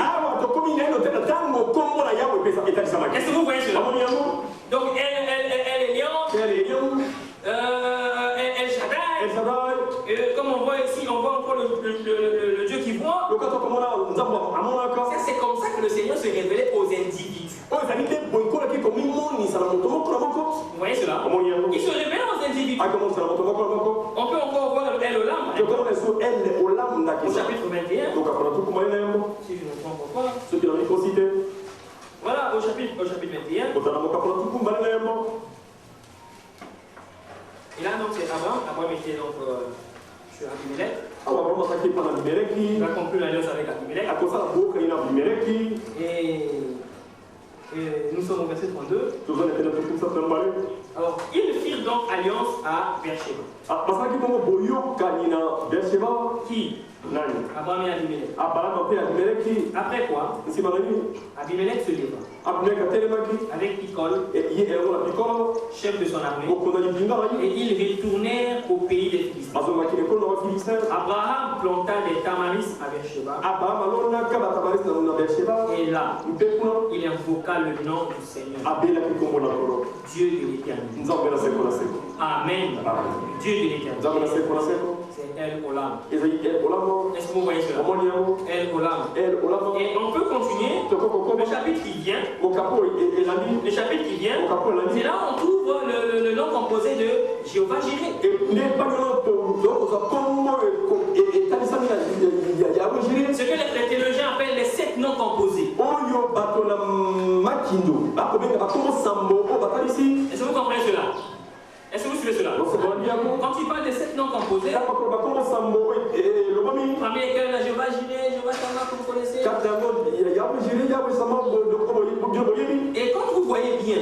Est-ce que vous voyez cela? Donc elle est lion, El Shaddai, comme on voit ici, on voit encore le Dieu qui voit. Ça, c'est comme ça que le Seigneur se révélait aux individus. Vous voyez cela? Il se révèle aux individus. On peut encore voir El Olam au chapitre 21. Si je ne me trompe pas. Voilà, au chapitre 21. Et là, donc, c'est Abraham. Abraham était donc sur Abimelech. Il a conclu l'alliance avec Abimelech. Et nous sommes au verset 32. Alors, ils firent donc alliance à Beersheba. Qui? Abraham et Abimelech. Après quoi? Abimelech se leva avec Picol, chef de son armée, et ils retournèrent au pays des Philistins. Abraham planta des tamaris à Beersheba, et là, il invoqua le nom du Seigneur, Dieu de l'Éternel. Amen. Dieu de l'Éternel. C'est El Olam. Est-ce que vous voyez cela? El Olam. Et on peut continuer. Le chapitre qui vient, c'est là où on trouve le nom composé de Jéhovah Jireh. Ce que les théologiens appellent les 7 noms composés. Est-ce que vous comprenez cela? Est-ce que vous suivez cela? Quand il parle des 7 noms composés, parmi lesquels la Jéhovah Jireh, Jéhovah Shammah, que vous connaissez. Et quand vous voyez bien,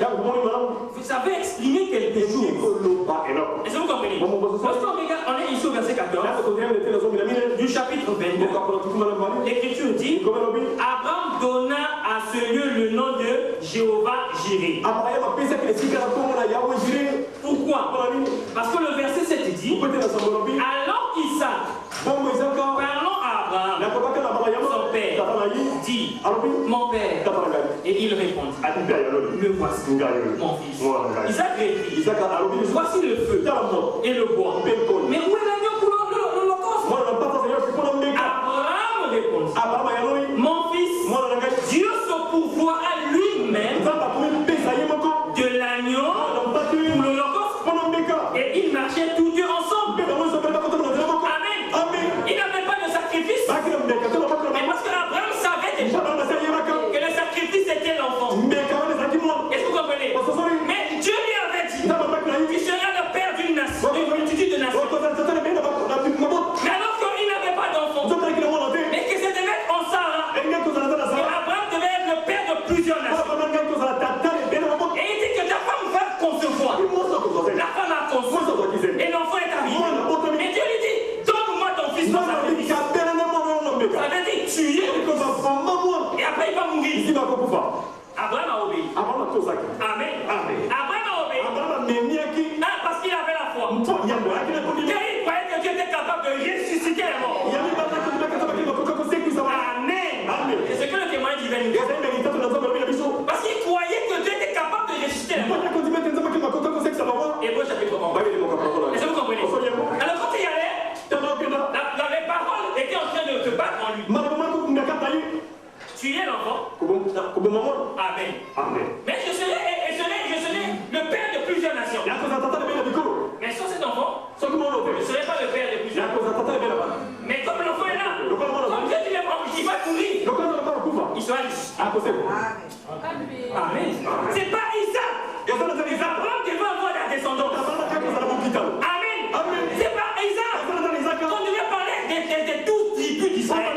ça veut exprimer quelque chose. Est-ce que vous comprenez? Lorsqu'on regarde, on est ici au verset 14 du chapitre 22. L'Écriture dit: Abraham donna à ce lieu le nom de Jéhovah Jireh. Pourquoi? Parce que le verset 7 dit: alors Isaac, parlant à Abraham, son père, dit: mon père. Et il répondit: me voici, mon fils. Isaac répondit: voici le feu et le bois, mais où est l'agneau pour l'holocauste? Abraham répondit: mon fils, Dieu se pourvoira lui-même de l'agneau pour l'holocauste. Et ils marchaient tous deux ensemble. Amen. Il n'avait pas de sacrifice. Mais parce qu'Abraham savait déjà que le sacrifice était l'enfant. Est-ce que vous comprenez? Mais Dieu lui avait dit: tu seras le père d'une nation, d'une multitude de nations. Mais alors qu'il n'avait pas d'enfant, mais que ça devait être en Sarah, et Abraham devait être le père de plusieurs nations. Et il dit que ta femme va concevoir. La femme a conçu. Et l'enfant est arrivé. Et Dieu lui dit: donne-moi ton fils dans sa vie. Ça veut dire tuer. Et après il va mourir. Abraham a obéi. Amen. Abraham a obéi. Ah, parce qu'il avait la foi. Car il croyait que Dieu était capable de ressusciter les morts. Amen. Et c'est que le témoin divin nous dit. Parce qu'il croyait que Dieu était capable de ressusciter les morts. Hébreux chapitre 1. Est-ce que vous comprenez? Alors quand il y allait, la parole était en train de se battre en lui. Tu es l'enfant. Amen. Mais je serai le père de plusieurs nations. Mais sans cet enfant, je ne serai pas le père de plusieurs nations. Mais comme l'enfant est là, comme Dieu dit, il va courir. Il sera ici. Amen. C'est pas Isaac. Abraham qui va avoir la descendance. Amen. C'est pas Isaac. On devait parler des 12 tribus d'Israël.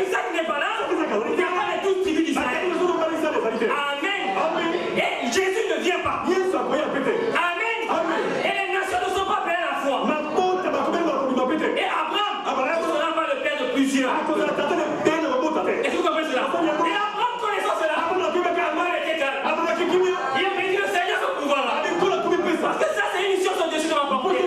Isaac n'est pas là. Il n'y a pas les 12 tribus d'Israël. Amen. Et Jésus ne vient pas. Amen. Et les nations ne sont pas pleines à la foi. Et Abraham ne sera pas le père de plusieurs. Est-ce que vous comprenez cela? Et Abraham connaissant cela, Abraham était calme. Il a dit: le Seigneur se pouvoir là. Parce que ça, c'est une mission sur Dieu qui va porter.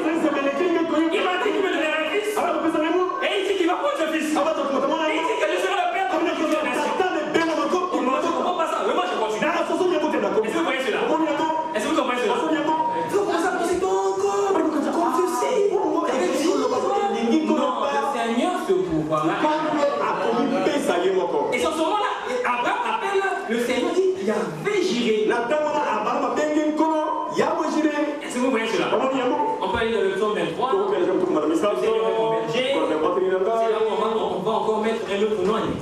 pouvoir. Et sur ce moment-là, Abraham appelle le Seigneur, dit Yahvé Jireh. Est-ce que vous voyez cela? On peut aller dans le psaume 23. Le Seigneur est mon berger. C'est là où on va encore mettre un autre nom. Est-ce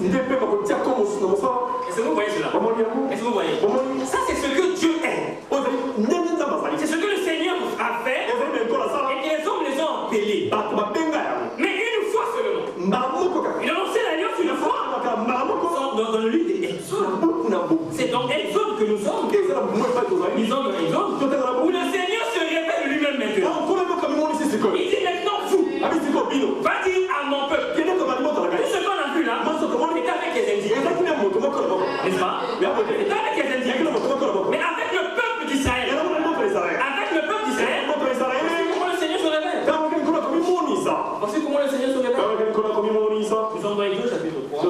que vous voyez cela? Est-ce que vous voyez? Ça, c'est ce que Dieu est. C'est ce que le Seigneur a fait. Et que les hommes les ont appelés. Mais une fois seulement. Il a lancé l'alliance une fois. Dans le livre d'Exode. C'est dans Exode que nous sommes. Ils ont dans Exode où le Seigneur se révèle lui-même maintenant. Il dit maintenant vous. Va dire à mon peuple. Tout ce qu'on a vu là, c'est avec les Indiens. N'est-ce pas? C'est avec les Indiens. Mais avec le peuple d'Israël. Avec le peuple d'Israël. Comment le Seigneur se révèle? Parce que comment le Seigneur se révèle? Nous sommes dans Exode chapitre 3.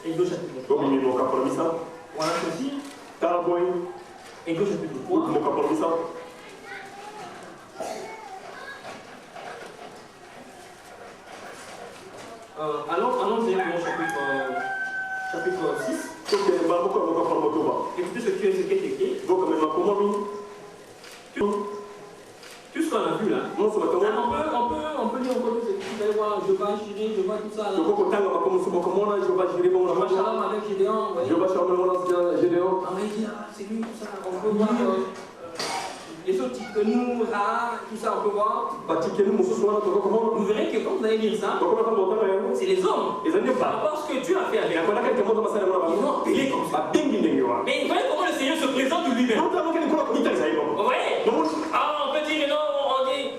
Exode chapitre 3. Voilà ceci. Exode chapitre 3. Allons directement au chapitre 6. Écoutez ce qui est écrit. Tout ce qu'on a vu là. On peut lire encore ce qui vous allez voir, je vais Jireh, je vois tout ça là. Je vois Shalom avec Gédéon. C'est lui, tout ça. On peut voir les autres titres que nous, tout ça, on peut voir. Vous verrez que quand vous allez lire ça, c'est les hommes. Parce que Dieu a fait avec eux. Ils ont appelé comme ça. Mais vous voyez comment le Seigneur se présente lui-même. Vous voyez? Ah, on peut dire, non,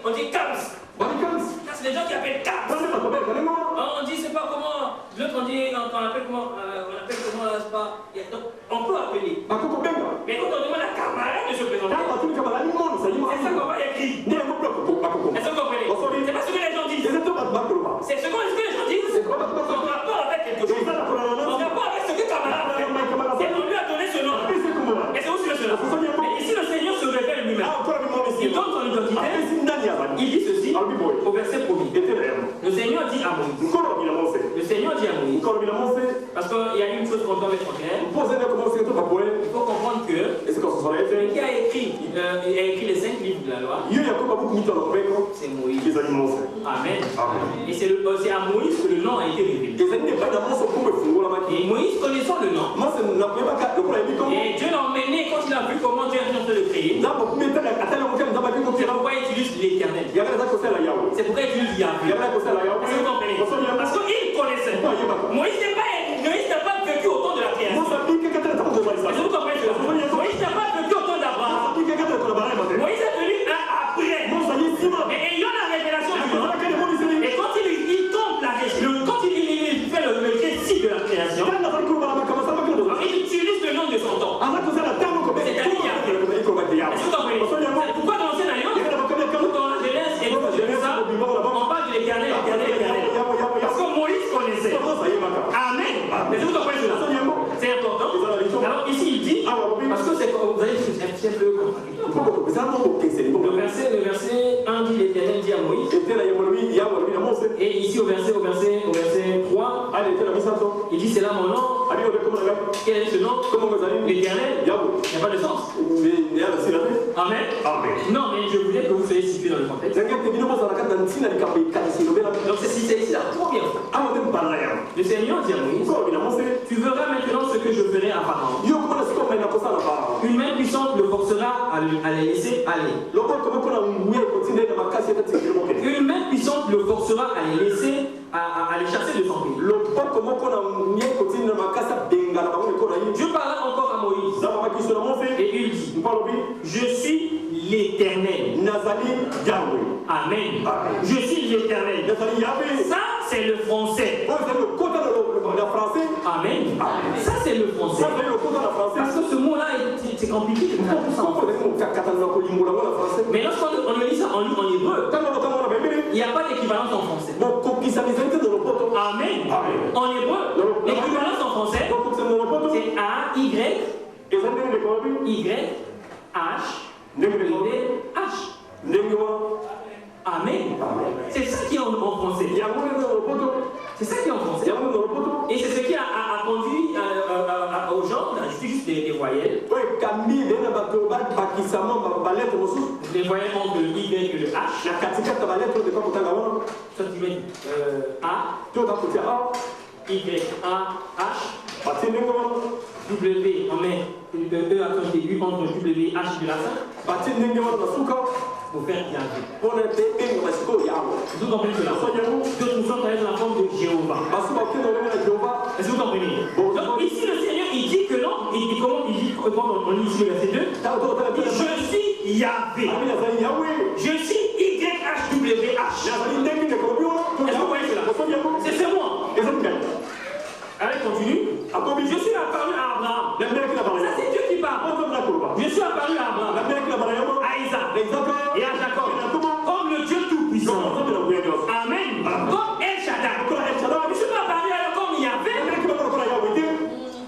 on dit Kams. Ça, c'est les gens qui appellent Kams. On dit, c'est pas comment. L'autre, on appelle comment là, c'est pas. Donc, on peut appeler. Mais quand on demande à camarade de se présenter, c'est ça qu'on va écrire. Est-ce que vous comprenez? C'est pas ce que les gens disent. C'est ce que les gens disent. En rapport avec quelque chose. En rapport avec ce que camarade fait. Et on lui a donné ce nom. Est-ce que vous suivez cela? Mais ici, le Seigneur se révèle lui-même. Il donne son identité. Il dit ceci au verset 1er. Le Seigneur dit à Moïse. Parce qu'il y a une chose qu'on doit mettre en clair. Il faut comprendre que celui qui a écrit les 5 livres de la loi, c'est Moïse. Amen. Et c'est à Moïse que le nom a été révélé. Et Moïse connaissant le nom. Et Dieu l'a emmené quand il a vu comment Dieu est en train de créer. C'est pourquoi il utilise l'Éternel. C'est pourquoi il utilise Yahvé. Parce qu'il connaissait. Moïse n'a pas vécu au temps de la création. Est-ce que vous comprenez cela? Moïse n'a pas vécu au temps d'Abraham. Moïse est venu après. Mais ayant la révélation du nom, et quand il compte la région, quand il fait le récit de la création, il utilise le nom de son temps. C'est-à-dire Yahvé. Est-ce que vous comprenez? Pourquoi dans l'ancienne alliance, dans la Genèse et tout ça, on parle de l'Éternel. Parce que Moïse connaissait. Amen. Est-ce que vous comprenez cela? C'est important. Alors ici il dit, parce que c'est vous allez un peu contradictoire. Le verset 1 dit l'Éternel dit à Moïse. Et ici au verset 3, il dit c'est là mon nom. Quel est ce nom? L'Éternel. Il n'y a pas de sens. Amen. Non, mais je voulais que vous soyez situés dans le contexte. Donc c'est ici là, trop bien. Le Seigneur dit à Moïse, tu verras maintenant ce que je ferai à Pharaon. Une main puissante le forcera à les laisser aller. Une main puissante le forcera à les laisser, à les chasser de son pays. Dieu parla encore à Moïse. Et il dit, je suis l'Éternel. Amen. Je suis l'Éternel. Ça, c'est le français. Amen. Ça, c'est le français. Parce que ce mot-là, c'est compliqué. Mais lorsqu'on le lit ça en hébreu, il n'y a pas d'équivalence en français. Amen. En hébreu, l'équivalence en français, c'est A-Y-H-H. Amen. C'est ça qui est en français. C'est ça qui est en français. Et c'est ce qui a conduit aux gens, juste des voyelles. Les voyelles ont le Y et le H. Ça, tu mets A, Y, A, H. W, on met le E à son début entre W et H de la fin. Pour faire Yahvé. Vous comprenez cela? Que nous sommes dans la forme de Jéhovah. Est-ce que vous comprenez? Donc ici le Seigneur il dit que non, comment il dit, quand on lit ici le verset 2, je suis Yahvé. Je suis YHWH. Est-ce que vous voyez cela? C'est moi. Allez, continue. Je suis apparu à Abraham. Ça c'est Dieu qui parle. Je suis apparu à Abraham, à Isaac et à Jacob. Comme le Dieu Tout-Puissant. Amen. Comme El Shaddai. Je ne suis pas apparu à eux comme Yahvé.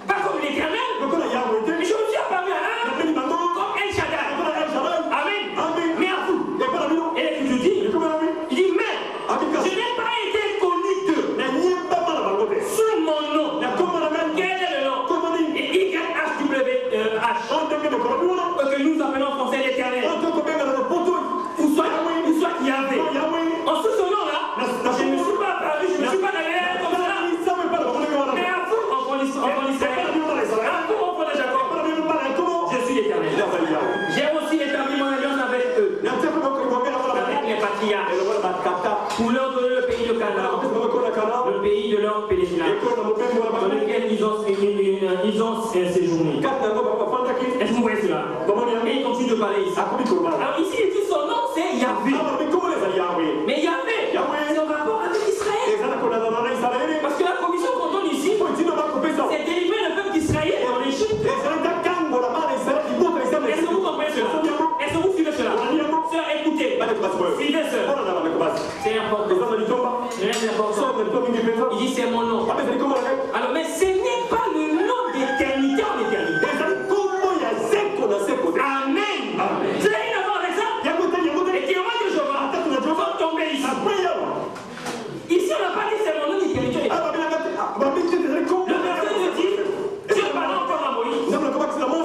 Pas comme l'Éternel. Mais je me suis apparu à eux comme El Shaddai. Amen. Mais à vous. Et je dis, il dit, mais je n'ai pas été connu d'eux. Sous mon nom. Quel est le nom? YHWH. Que nous appelons en français l'Éternel. Ou soit Yahvé. En sous ce nom-là, je ne me suis pas apparu, je ne me suis pas révélé comme ça. Mais à vous, enfant d'Israël, à vous, enfant de Jacob, je suis l'Éternel. J'ai aussi établi mon alliance avec eux, avec les patriarches, pour leur donner le pays de Canaan, le pays de leur pèlerinage, dans lequel ils ont séjourné. Est-ce que vous voyez cela? Et il continue de parler ici. Alors ici, il dit son nom, c'est Yahvé. Mais Yahvé, c'est en rapport avec Israël. Parce que la commission qu'on donne ici, c'est délivrer le peuple d'Israël en Égypte. Est-ce que vous comprenez cela? Est-ce que vous suivez cela? Sœur, écoutez. Suivez, sœur. C'est important. Il dit c'est mon nom. Alors, mais ce n'est pas le nom d'éternité en éternité. Amen. Vous avez une affaire avec ça? Et qui est moi que je vois? Faut tomber ici. Ici, on n'a pas dit c'est mon nom d'éternité. Le verset nous dit, Dieu parle encore à Moïse.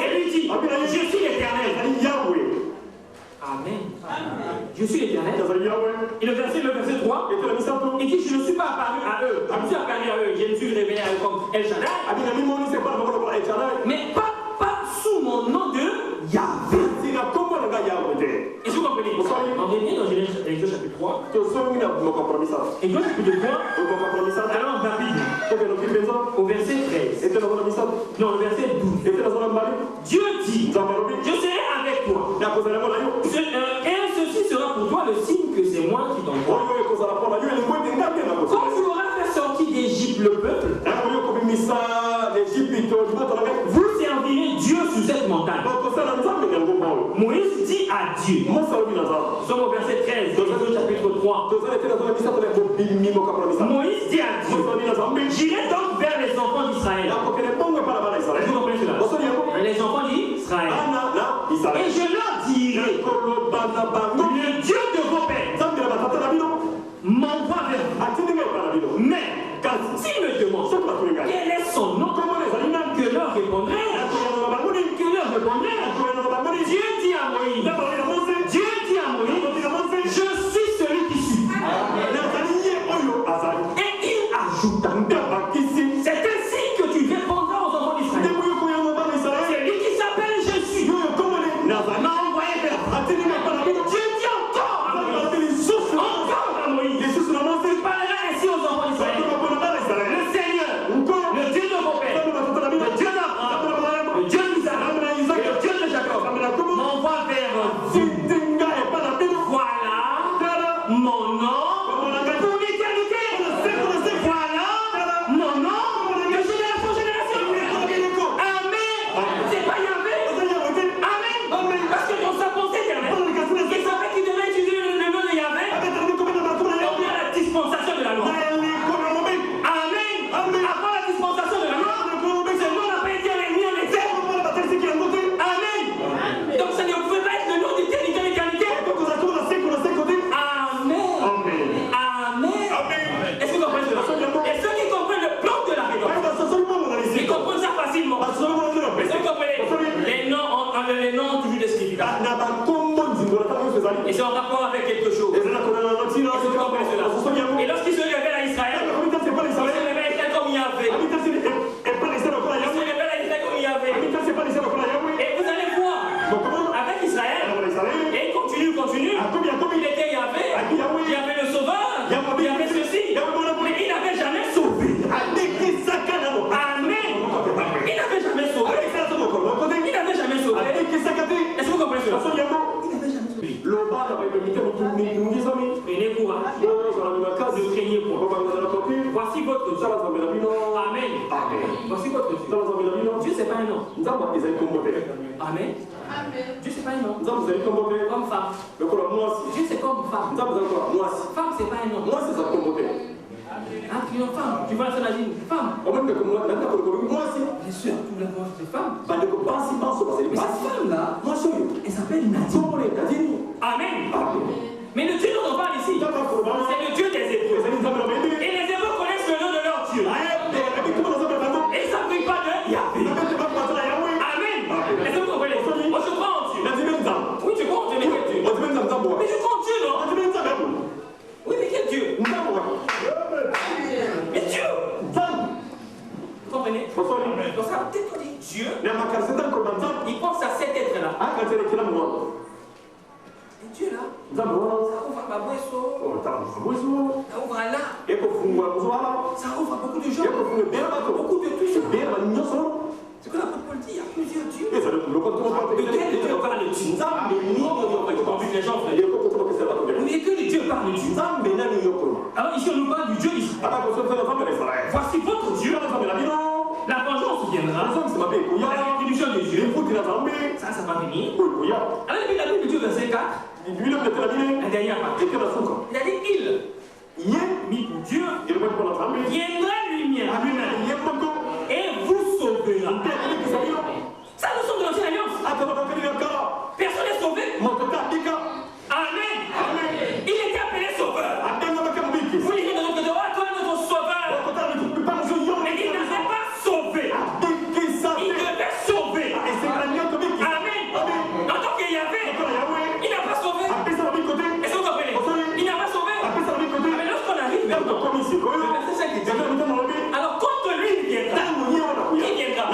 Et lui dit, je suis l'Éternel. Amen. Je suis l'Éternel. Et le verset 3, il dit, je ne suis pas apparu à eux. Je me suis apparu à eux. Je me suis révélé à eux comme El Shaddai. Mais pas sous mon nom de Yahvé. Est-ce que vous comprenez? On revient dans Exode chapitre 3. Exode chapitre 3. Alors rapidement. Au verset 13. Non, le verset 12. Dieu dit, je serai avec toi. Et ceci sera pour toi le signe que c'est moi qui t'envoie. Quand tu auras fait sortir d'Égypte le peuple, vous servirez Dieu sous cette montagne. Moïse dit à Dieu. Nous sommes au verset 13, Exode chapitre 3. Moïse dit à Dieu, j'irai donc vers les enfants d'Israël. Vous comprenez cela? Les enfants d'Israël. Et je leur dirai, le Dieu de vos pères m'envoie vers vous. Mais s'il me demande quel est son nom, que leur répondrai. Dieu dit à Moïse, je suis celui qui suis. Et il ajouta, c'est ainsi que tu répondras aux enfants d'Israël. C'est lui qui s'appelle Jésus. M'a envoyé vers vous. Dieu dit encore à Moïse, tu parleras ainsi aux enfants d'Israël. Le Seigneur, le Dieu de vos pères, le Dieu d'Abraham, le Dieu d'Isaac et le Dieu de Jacob m'envoie vers vous. Voilà mon nom pour l'éternité. Voilà mon nom de génération en génération. Amen. C'est pas Yahvé. Amen. Parce que dans sa pensée éternelle, il savait qu'il devait utiliser le nom de Yahvé pour la dispensation de la loi. Amen. Avant la dispensation de la loi, ce nom n'a pas été mis en exergue. Amen. Donc ça ne pouvait pas être le nom d'éternité en éternité. Amen. Amen. Tenez courage. Ne craignez point. Voici votre Dieu. Amen. Voici votre Dieu. Dieu, c'est pas un homme. Amen. Dieu, c'est pas un homme. Comme femme. Dieu, c'est comme femme. Femme, c'est pas un homme. Ah, tu es une femme. Tu vois, ça la dit femme. Bien sûr, tout le monde c'est femme. Mais cette femme-là, elle s'appelle Nadine. Amen. Mais le Dieu dont on parle ici, c'est le Dieu des Hébreux. Et les Hébreux connaissent le nom de leur Dieu. Et ils ne s'appuient pas de Yahvé. Amen. Est-ce que vous comprenez? Moi, je crois en Dieu. Oui, tu crois en Dieu, mais quel Dieu? Mais je crois en Dieu, non? Oui, mais quel Dieu? Mais Dieu! Vous comprenez? Donc ça, peut-être qu'on dit Dieu, il pense à cet être-là. Et Dieu là, ça ouvre à Babouesso, ça ouvre à là, ça ouvre à beaucoup de gens, beaucoup de tout ça. C'est que l'apôtre Paul dit, il y a plusieurs dieux. De quel Dieu parle-tu? Les gens, mais que les dieux parlent du Dieu. Alors ici on nous parle du Dieu d'Israël. Voici votre Dieu. La vengeance viendra. La rétribution de Dieu. Ça va venir. Alors depuis la Bible de Dieu, verset 4, la dernière partie, il a dit il, mis pour Dieu, viendra lui-même et vous sauvera. Ça, nous sommes de l'ancienne alliance. Personne n'est sauvé. Amen. Il était appelé sauveur. Vous lisez de l'autre côté, oh, toi, notre sauveur. Mais il n'avait pas sauvé. Il devait sauver. Amen. En tant que Yahvé, il n'a pas sauvé. Est-ce que vous comprenez? Il n'a pas sauvé. Mais lorsqu'on arrive maintenant, le verset 5 dit, alors contre lui, il viendra. Il viendra.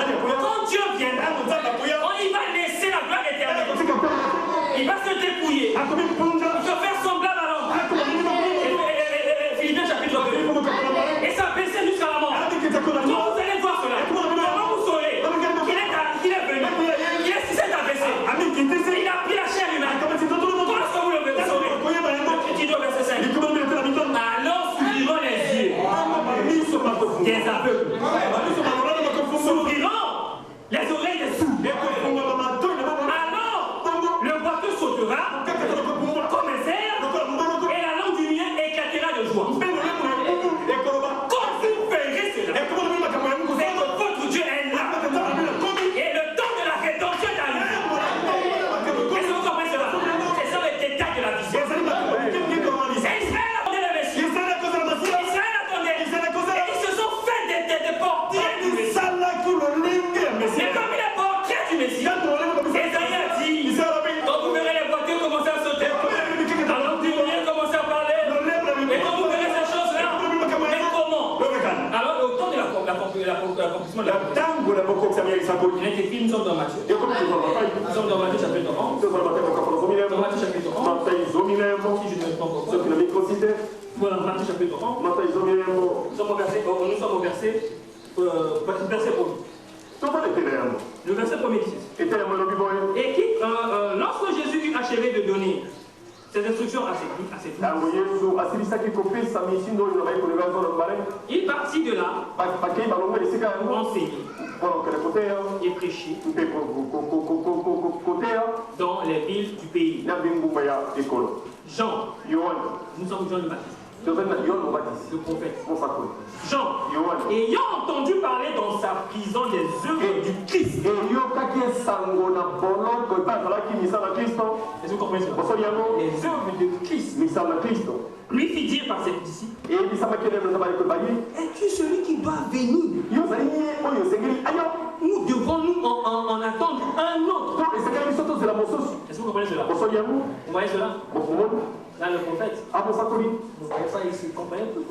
Quand Dieu viendra, il va laisser la gloire éternelle. Il va se dépouiller. Il va faire semblable à l'homme. Philippiens chapitre 2. Et ça baissait jusqu'à la mort. Donc vous allez voir cela. Comment vous saurez qu'il est venu. Il s'est abaissé. Il a pris la chair humaine. Comment est-ce que vous le verrez sauver? Tu dis au verset 5. Alors s'ouvriront les yeux des aveugles. S'ouvriront les oreilles des sourds. Alors le boiteux sautera comme un cerf et la langue du mien éclatera de joie. Quand vous verrez cela, c'est que votre Dieu est là. Et le temps de la rédemption est arrivé. Est-ce que vous comprenez cela? C'est ça le détail de la vision. C'est Israël attendait le Messie. Israël attendait. Et ils se sont fait des portraits du Messie. Et comme il est portrait du Messie, Esaïe a dit, quand vous verrez les voitures commencer à sauter, alors du mien commencer à parler, et quand vous verrez ces choses-là, mais comment? Alors au temps de l'accomplissement de la il est écrit, nous sommes dans Matthieu. Nous sommes dans Matthieu chapitre 11. Dans Matthieu chapitre 11. Si je ne me trompe pas. Voilà, Matthieu chapitre 11. Nous sommes au verset pour le verset 1er dit et qui, lorsque Jésus eut achevé de donner ses instructions à ses fils, il partit de là pour enseigner et prêcher dans les villes du pays. Jean, nous sommes Jean le Baptiste. Le prophète. Jean, ayant entendu parler dans sa prison des œuvres du Christ. Est-ce que vous comprenez cela? Les œuvres de Christ. Lui fit dire par ses disciples, es-tu celui qui doit venir? Nous devons nous en attendre un autre. Est-ce que vous comprenez cela? Vous voyez cela? Là, le prophète, vous voyez ça ici, vous comprenez tout?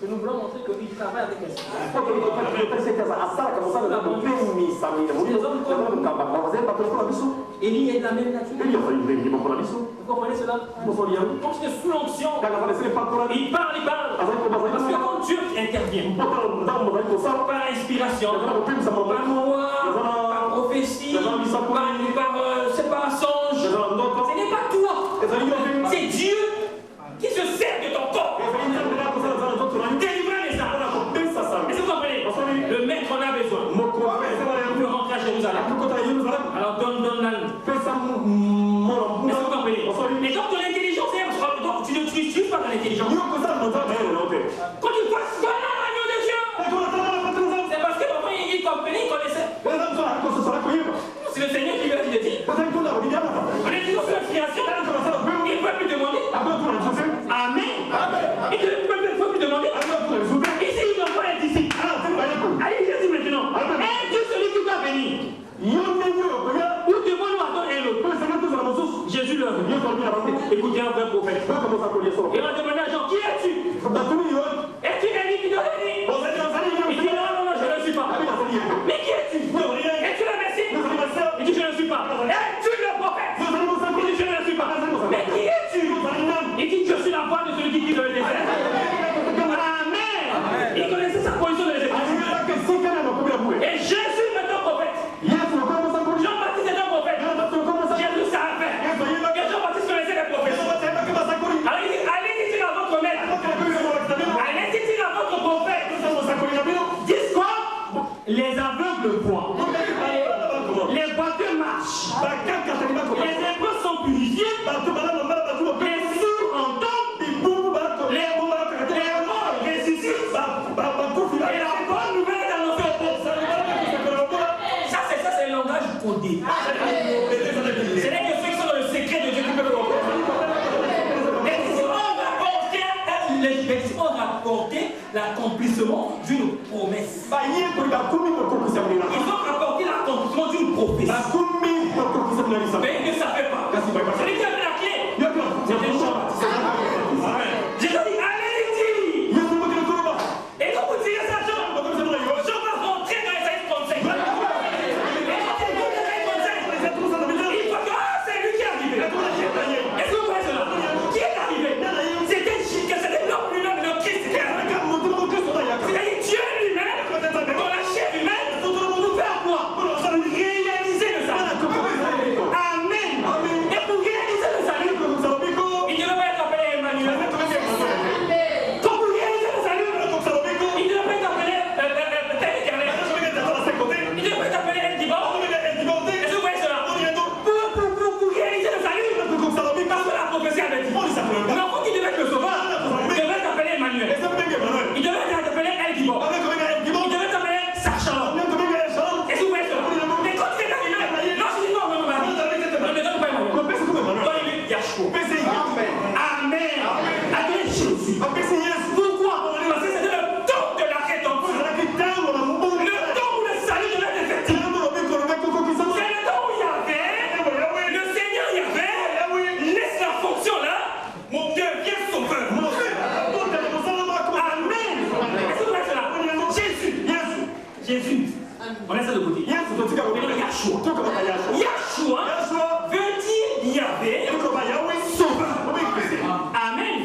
Et nous voulons montrer qu'il travaille avec un Élie est de la même nature. Vous comprenez cela? Donc c'est sous l'onction. Il parle. Parce que quand Dieu intervient, par inspiration, par moi, par prophétie, par songe, ce n'est pas toi. C'est Dieu n'utilises pas ton intelligence. Quand tu vois voilà l'agneau de Dieu, c'est parce que parfois il comprenait, il connaissait. C'est le Seigneur qui lui a dit de dire. On est toujours sur la création. Il ne peut plus demander. Amen. Il ne peut plus demander. Ici, il n'ont pas être ici. Allez, Jésus maintenant. Et Dieu, celui qui t'a béni. Ou devant nous attendre un autre. Jésus leur dit, écoutez un vrai prophète. Il va demander à Jean, qui es-tu? Es-tu Élie qui doit venir? Il dit non, je ne le suis pas. Mais qui es-tu? Es-tu le Messie? Il dit je ne le suis pas. Es-tu le prophète? Il dit je ne le suis pas. Mais qui es-tu? Il dit je suis la voix de celui qui quitte le désert. Amen. Il connaissait sa position de l'Église. Et Jésus est un prophète. Jean-Baptiste est un prophète. Jésus savait que Jean-Baptiste connaissait les prophètes. Alors il dit allez dire à votre maître. Allez dire à votre prophète. Dis quoi? Les aveugles voient. Les boiteux marchent. Les lépreux sont purifiés. Les sourds entendent. Les morts ressuscitent. Et la bonne nouvelle est annoncée aux pauvres. Ça c'est le langage codé. Ce n'est que ceux qui sont dans le secret de Dieu qui peuvent le comprendre. Mais si on rapportait l'accomplissement d'une promesse, ils ont rapporté l'accomplissement d'une prophétie. Mais ils ne savaient pas. Celui qui avait la clé, c'était Jean-Baptiste. Jésus dit allez-y. Et quand vous tirez ça, Jean va rentrer dans Isaïe 35. Et quand il rentre dans Isaïe 35, il faut que c'est lui qui est arrivé. Est-ce que vous voyez cela? Qui est arrivé? C'était l'homme lui-même, le Christ qui est arrivé. C'est-à-dire Dieu lui-même, dans la chair humaine, pour faire quoi? Réaliser le salut. Amen. Et pour réaliser le salut, il ne devait pas être appelé Emmanuel. Quand vous réalisez le salut, il ne devait pas être appelé Père éternel. Il ne devait pas être appelé El Dibor. Est-ce que vous voyez cela? Pour réaliser le salut, parce que la prophétie avait dit, l'enfant qui devait être le sauveur, il devait être appelé Emmanuel. Il devait être appelé El Dibor. Il devait être appelé Sachalom. Est-ce que vous voyez cela? Mais quand il est arrivé, non, je dis non, ne donne pas Emmanuel. Donne-lui Yahshua. Amen. Appelez Jésus. Pourquoi? Parce que c'était le temps de la rédemption. Le temps où le salut devait être effectif. C'est le temps où il y avait le Seigneur Yahvé laisse la fonction là, devient sauveur. Amen. Est-ce que vous voyez cela? Jésus. On laisse ça de côté. Yahshua veut dire Yahvé, sauveur. Amen.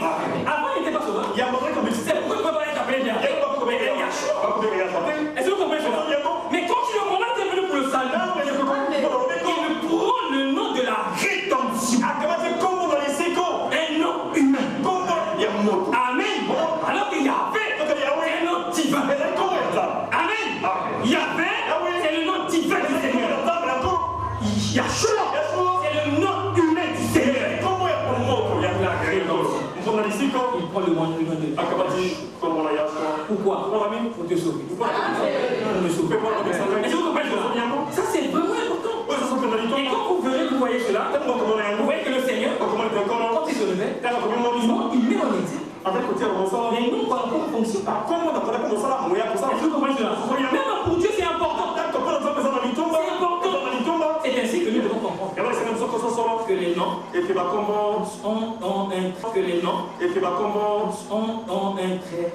Avant il n'était pas sauveur. C'est pourquoi il ne peut pas être appelé Yahvé. Yahshua. Est-ce que vous comprenez cela? Mais quand le moment est venu pour le salut, il prend le nom de la rédemption. Un nom humain. Amen. Alors qu'il y avait un nom divin. Amen. Yahvé, c'est le nom divin du Seigneur. Yahshua, c'est le nom humain du Seigneur. Il prend le nom humain de Dieu. Pourquoi? Pour te sauver. Est-ce que vous comprenez cela? Ça c'est vraiment important. Et quand vous verrez, vous voyez cela, vous voyez que le Seigneur, quand il se réveille, il met en exil. Mais nous, par rapport aux fonctions, est-ce que vous comprenez cela? Même pour Dieu, c'est important. C'est important. C'est ainsi que nous devons comprendre que les noms ont un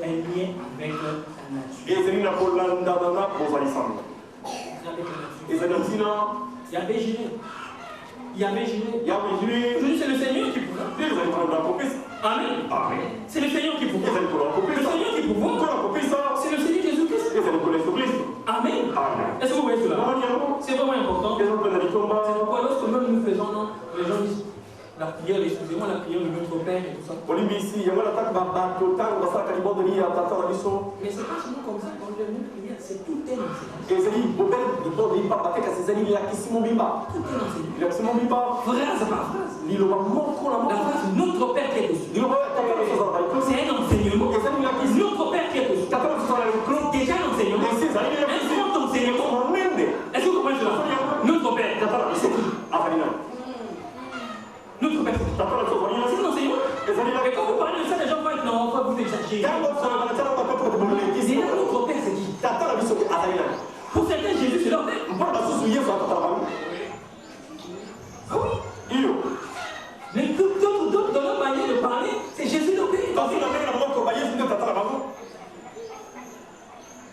lien avec la nature. Yahvé Jireh. C'est le Seigneur qui pourvoit. Amen. C'est le Seigneur qui pourvoit. Le Seigneur qui pourvoit, c'est le Seigneur Jésus-Christ. Amen. Est-ce que vous voyez cela? C'est vraiment important. C'est pourquoi lorsque même nous faisons, les gens disent la prière, excusez-moi, la prière de notre Père et tout ça. Mais c'est pas seulement comme ça, quand le mot prière, c'est tout un enseignement. Tout un enseignement. Phrase par phrase. La phrase, notre Père qui est au ciel. exagérer. Quand on s'en va, on va Et là, notre père, c'est qui? Pour certains, Jésus, c'est leur père. Ah oui. Mais d'autres, dans leur manière de parler, c'est Jésus leur père.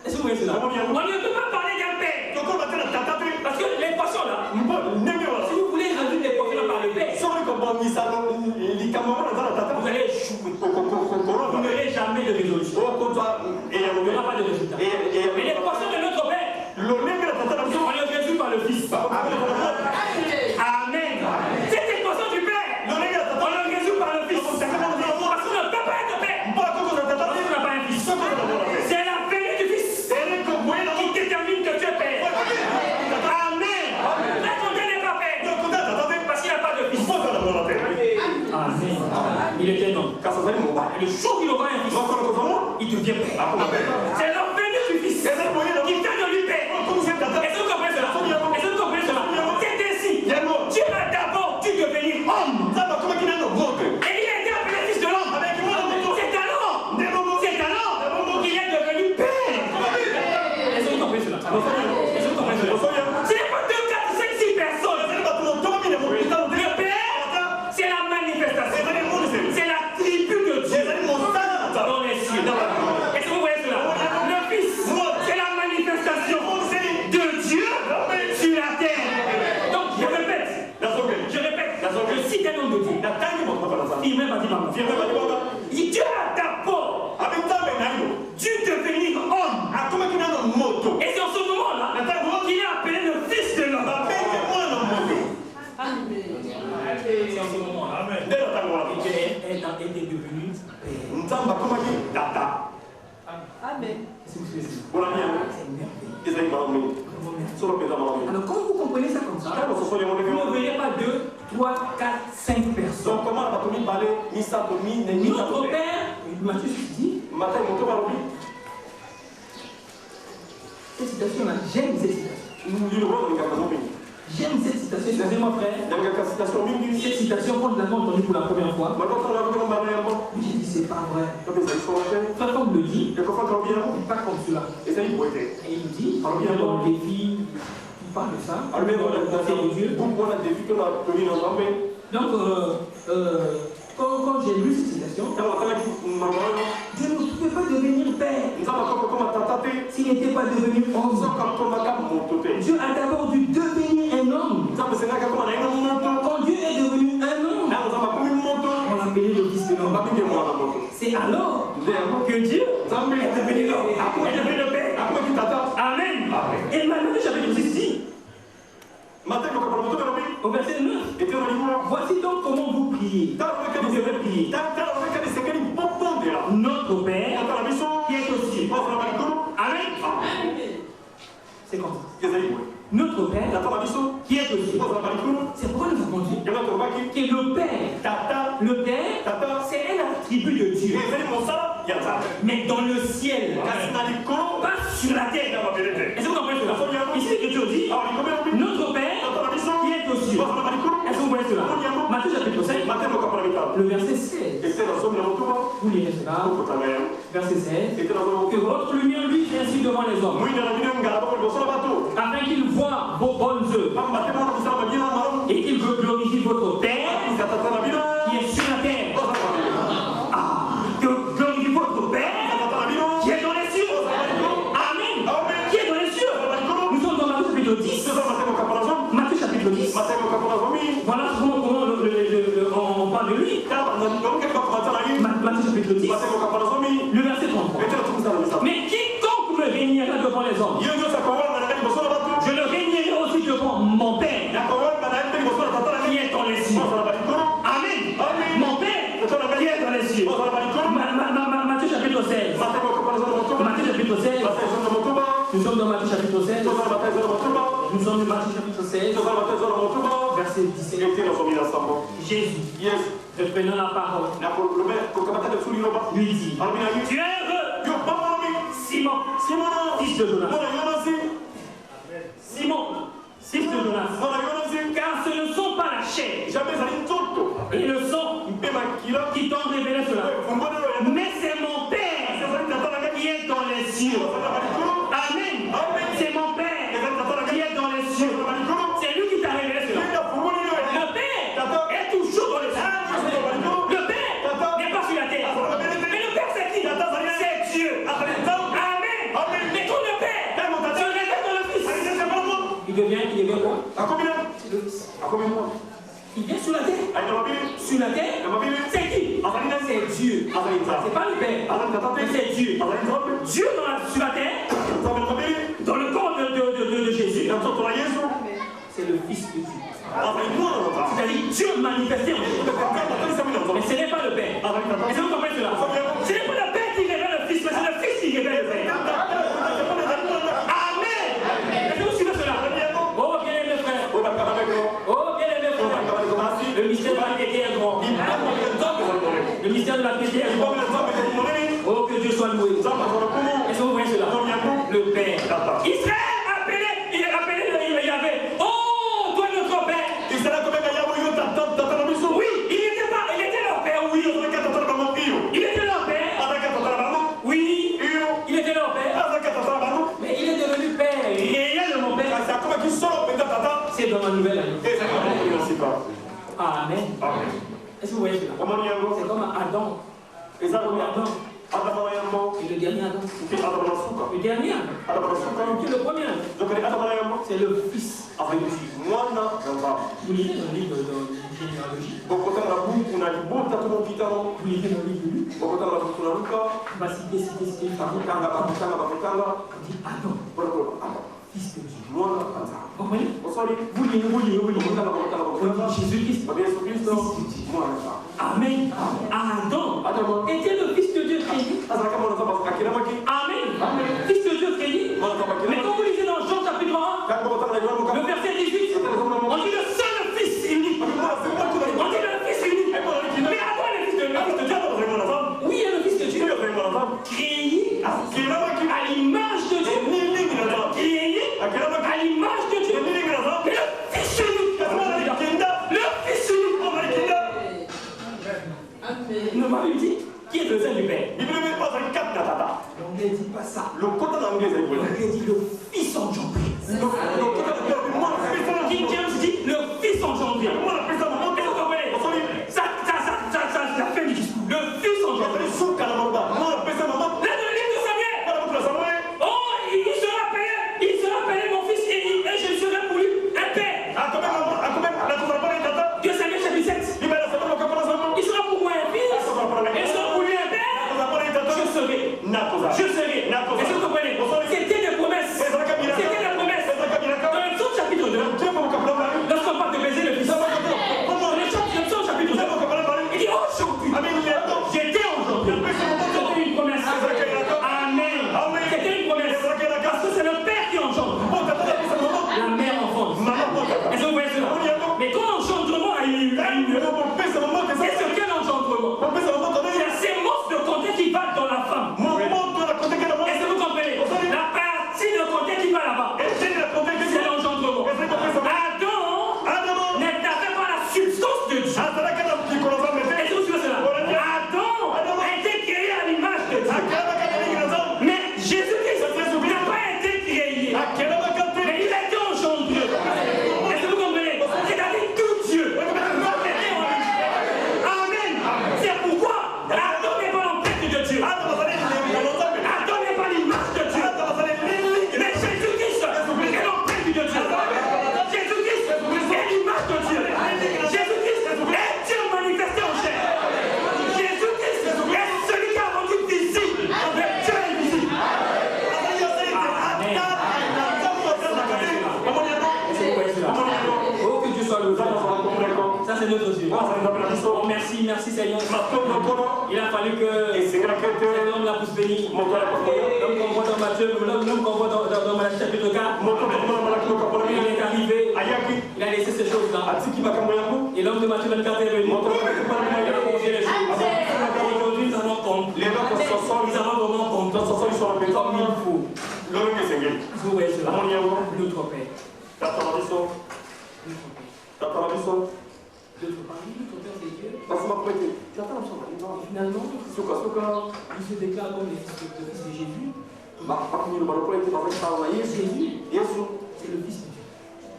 Est-ce que vous voyez cela? On ne peut pas parler d'un père. Parce que l'équation là, si vous voulez résoudre l'équation par le père, vous allez échouer. Vous n'aurez jamais de résolution. Il n'y aura pas de résultat. Mais l'équation de notre père, on le résout par le Fils. Amen. Cette équation du père, on le résout par le Fils. Parce qu'on ne peut pas être père. Parce qu'on n'a pas un fils. C'est la venue du Fils qui détermine que tu es père. Amen. Là, ton père n'est pas père. Parce qu'il n'a pas de fils. Amen. Il était un homme. Et le jour qu'il aura un fils, il devient père. C'est la venue du Fils qui fait de lui père. Est-ce que vous comprenez cela? Est-ce que vous comprenez cela? C'est ainsi. Dieu a d'abord dû devenir homme. Et il a été appelé fils de l'homme. C'est alors qu'il est devenu père. Est-ce que vous comprenez cela? Est-ce que vous comprenez cela? Ce n'est pas 2, 4, 5, 6 personnes. Le père, c'est la manifestation. C'est la tribu de Dieu dans les cieux. Est-ce que vous voyez cela? Le Fils, c'est la manifestation de Dieu sur la terre. Donc je répète, je cite un nom de Dieu. Dieu a d'abord dû devenir homme. Et c'est en ce moment-là qu'il est appelé le Fils de l'homme. C'est en ce moment-là qu'il est devenu père. Amen. Alors quand vous comprenez ça comme ça, vous ne voyez pas 2, 3, 4, 5 personnes. Notre père, Matthieu dit, cette citation-là, j'aime cette citation. J'aime cette citation, excusez-moi frère. Cette citation, quand je l'avais entendue pour la première fois, j'ai dit c'est pas vrai. Frère, comme le dit, pas comme cela. Et il dit, dans le défi, il parle de ça, dans le Dieu. Donc, quand j'ai lu cette citation, Dieu ne pouvait pas devenir père s'il n'était pas devenu homme. Dieu a d'abord dû devenir un homme. Quand Dieu est devenu un homme, on l'a appelé le Fils de l'homme. C'est alors que Dieu est devenu l'homme, est devenu le père. Amen. Et Matthieu chapitre 6 dit, au verset 9, voici donc comment vous priez. Vous devez prier. Notre Père qui est aux cieux. Amen. C'est comme ça. Notre Père qui est aux cieux. C'est pourquoi nous avons dit que le Père, c'est un attribut de Dieu. Mais dans le ciel, pas sur la terre. Est-ce que vous comprenez cela? Ici, l'Écriture dit notre Père qui est aux cieux. Est-ce que vous voyez cela? Matthieu chapitre 5, le verset 16. Vous lirez cela. Verset 16. Que votre lumière lui ainsi devant les hommes, afin qu'ils voient vos bonnes œuvres et qu'ils glorifient votre Père qui est sur la terre. Que glorifie votre Père qui est dans les cieux. Amen. Qui est dans les cieux. Nous sommes dans Matthieu chapitre 10. Matthieu chapitre 10. Voilà comment on parle de lui. Matthieu chapitre 10. Le verset 33. Mais quiconque me régnera devant les hommes, je le régnerai aussi devant mon Père qui est dans les cieux. Amen. Mon Père qui est dans les cieux. Matthieu chapitre 16. Matthieu chapitre 16. Nous sommes dans Matthieu chapitre 16. Nous sommes dans Matthieu chapitre 16. Verset 17. Jésus, reprenant la parole, lui dit, tu es heureux, Simon, fils de Jonas. Simon, fils de Jonas. Car ce ne sont pas la chair et le sang qui t'ont révélé cela, mais c'est mon C'est le Fils. Il vient sur la terre. Sur la terre. C'est qui? C'est Dieu. C'est pas le Père. C'est Dieu. Dieu sur la terre. Dans le corps de Jésus. C'est le Fils de Dieu. C'est-à-dire Dieu manifesté en Jésus. Mais ce n'est pas le Père. Est-ce que vous comprenez cela? Ce n'est pas le Père qui révèle le Fils, mais c'est le Fils qui révèle le Père. Amen. Est-ce que vous suivez cela? Oh, bien aimé frère. Oh, bien aimé frère. Le mystère de la piété est grand. Le mystère de la piété est grand. Oh, que Dieu soit loué. Est-ce que vous voyez cela? Le Père. Israël il a appelé Yahvé. Oh, toi notre Père. Oui, il était leur Père, oui. Il était leur Père. Oui, il était leur Père. Mais il est devenu Père réel de mon Père. C'est dans la nouvelle année. Amen. Est-ce que vous voyez cela? C'est comme Adam. Et le dernier Adam. Le dernier Adam. Qui est le premier Adam? C'est le Fils. Vous lisez dans le livre de généalogie. Vous lisez dans le livre de Luc. On va citer. On dit Adam. Fils de Dieu. Vous comprenez? Vous lisez. On dit Jésus-Christ. Amen. Adam était le Fils de Dieu créé. Amen. Fils de Dieu créé. Mais quand vous lisez dans Jean chapitre 1, le verset 18, on dit le seul Fils unique. On dit le Fils unique. Mais avant le Fils de Dieu. Oui, il y a le Fils de Dieu. Créé à l'image de Dieu. Créé à l'image de Dieu. Mais le Fils unique. Le Fils unique. Ne m'a dit qui est le sein du Père. L'anglais ne dit pas ça. L'anglais dit le Fils engendré. King James dit le Fils engendré. Est-ce que vous comprenez? Ça la fin du discours. Le Fils engendré. Là, dans le livre de Samuel. Oh, il sera appelé mon fils et je serai pour lui un père. 2 Samuel chapitre 7. Il sera pour moi un fils. Et sera pour lui un père. Je serai. Est-ce que vous comprenez? C'était des promesses. Dans le psaume chapitre 2, lorsqu'on parle de baiser le fils, dans le psaume chapitre 2, il dit aujourd'hui, j'étais aujourd'hui. C'était une promesse. Amen. C'était une promesse. Parce que c'est le Père qui engendre. La mère enfante. Est-ce que vous voyez cela? Mais quand l'engendrement a eu lieu, c'est ce qu'est l'engendrement. C'est la sémence de compter qui va dans la femme. Est-ce que vous comprenez? La partie de compter qui va là-bas, c'est l'engendrement. Adam n'avait pas la substance de Dieu. Est-ce que vous suivez cela? Adam a été créé à l'image de Dieu. Mais Jésus-Christ n'a pas été créé. Mais il a été engendré. Est-ce que vous comprenez? C'est-à-dire tout Dieu. Amen. C'est pourquoi Adam n'est pas l'empreinte de Dieu. Adam n'est pas l'image de Dieu. Mais Jésus-Christ est l'empreinte de Dieu. Jésus-Christ est l'image de Dieu. Jésus-Christ est Dieu manifesté en chair. Jésus-Christ est celui qui a rendu visible le Dieu invisible. Oh, que Dieu soit loué. Ça, c'est notre Dieu. Oh, merci Seigneur. Il a fallu que cet homme la pousse béni. L'homme qu'on voit dans Matthieu, l'homme qu'on voit dans Malachie chapitre 4. Il est arrivé, il a laissé ces choses-là. Et l'homme de Matthieu 24 est venu. Il a posé les choses. Aujourd'hui, nous allons comprendre. Nous allons vraiment comprendre comme il faut. Vous voyez cela. Notre Père. Finalement, il se déclare comme le fils de Jésus. Jésus, c'est le fils de Dieu.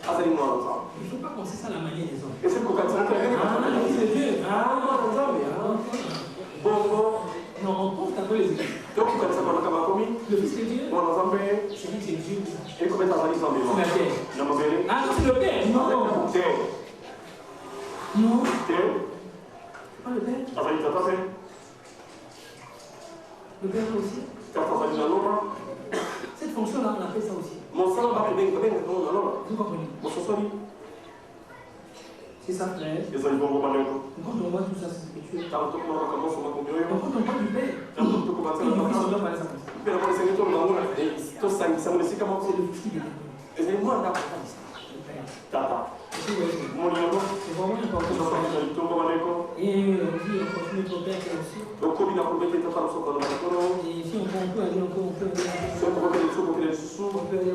Il ne faut pas penser ça à la manière des hommes. Le fils de Dieu. Non, on pense un peu les églises. Le Fils de Dieu. C'est lui, c'est Dieu. Et comment ça va les hommes? C'est la terre. Ah non, c'est le Père. Non. Non. Pas le Père. Le Père aussi. Cette fonction-là, on appelle ça aussi. Vous comprenez? C'est ça, frère. Quand on voit tout ça, c'est spirituel. Quand on voit du Père, il nous dit qu'on doit parler ça. C'est le Fils qui vient. C'est le Père. C'est vraiment important. Et on dit, on continue notre Père aussi. Et si on peut aller encore, on peut aller.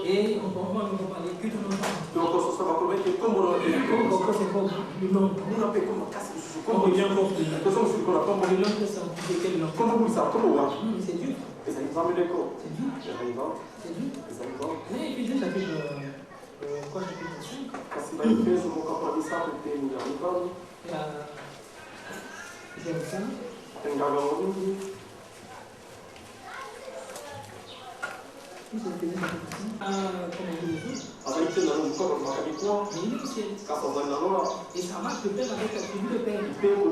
Et on peut parler que de notre temps. Encore c'est pas le nom. On revient pour le nom que ça, quel nom? C'est Dieu. C'est Dieu. Mais Éphésiens chapitre quoi, chapitre 5? J'aime ça. Et ça marche le Père avec l'attribut de Père. Vous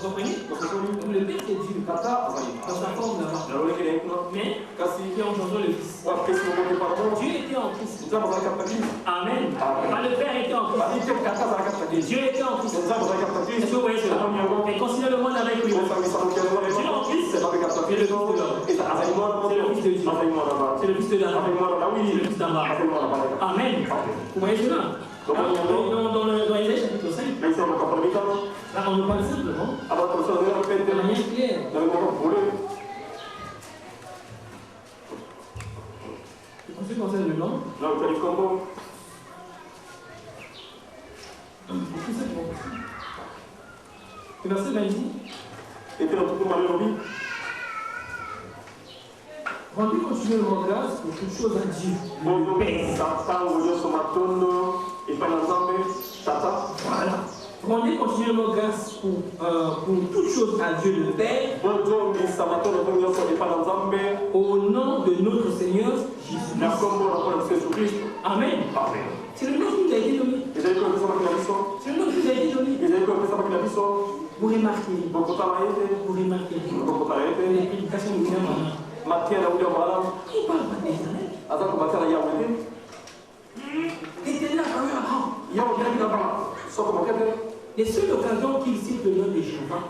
comprenez? Donc le Père c'est Dieu dans sa forme là-bas. Mais qui a engendré le Fils. Dieu était en Christ. Amen. Le Père était en Christ. Dieu était en Christ. Est-ce que vous voyez cela? Et considère le monde avec lui. Dieu en Christ, c'est le Fils de l'homme. C'est le Fils de Dieu. C'est le Fils de l'homme. C'est le Fils d'Amar. Amen. Vous voyez cela? Dans Isaïe chapitre 5, là on nous parle simplement de manière claire. En ce qui concerne le nom, c'est tout simplement possible. Le verset 20 dit, rendez continuellement grâce pour toutes choses à Dieu. Voilà. Rendez continuellement grâce pour toutes choses à Dieu le Père. Au nom de notre Seigneur Jésus-Christ. Amen. C'est le nom qui nous a été donné. C'est le nom qui nous a été donné. Vous remarquez. Les prédications de William Branham. Il parle pas d'éternel. Éternel a parlé avant. Les seules occasions qu'il cite le nom de Jéhovah,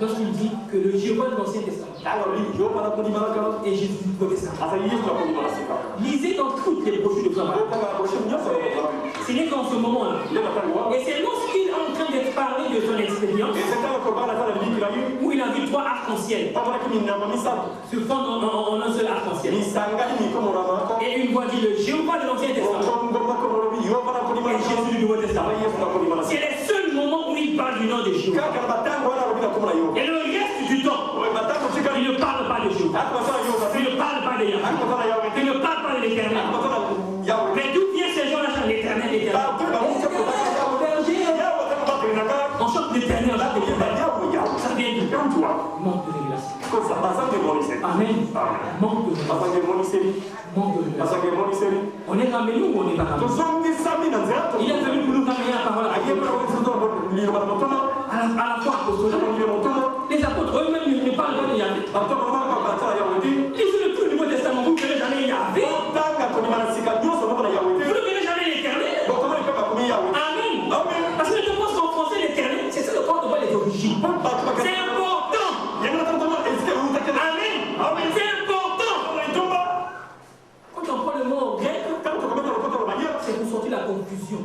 lorsqu'il dit que le Jéhovah de l'Ancien Testament et Jésus du Nouveau Testament. Lisez dans toutes les brochures de travail. Ce n'est qu'en ce moment-là. Et c'est lorsqu'il est en train de parler de son expérience où il a vu 3 arcs-en-ciel se fondre en un seul arc-en-ciel. Et une voix dit le Jéhovah de l'Ancien Testament et Jésus du Nouveau Testament. C'est les seuls moments où il parle du nom de Jéhovah. Et le reste du temps, il ne parle pas de Jéhovah. Il ne parle pas de Yahweh. Il ne parle pas de l'Éternel. Mais d'où viennent ces gens-là? L'Éternel, l'Éternel. On chante l'Éternel, ça vient du manque de révélation. Amen. Manque de révélation. On est ramené ou on n'est pas ramené? Il est venu pour nous ramener la parole à la fois apostolique. Les apôtres eux-mêmes ne parlent pas de Yahvé. Lisez le tout Nouveau Testament, vous ne verrez jamais Yahvé. Vous ne verrez jamais l'Éternel. Amen. Parce que je pense qu'en français, l'Éternel, c'est ça le point de voir les origines. C'est important. Amen. C'est important. Quand on prend le mot grec, c'est pour sortir la confusion.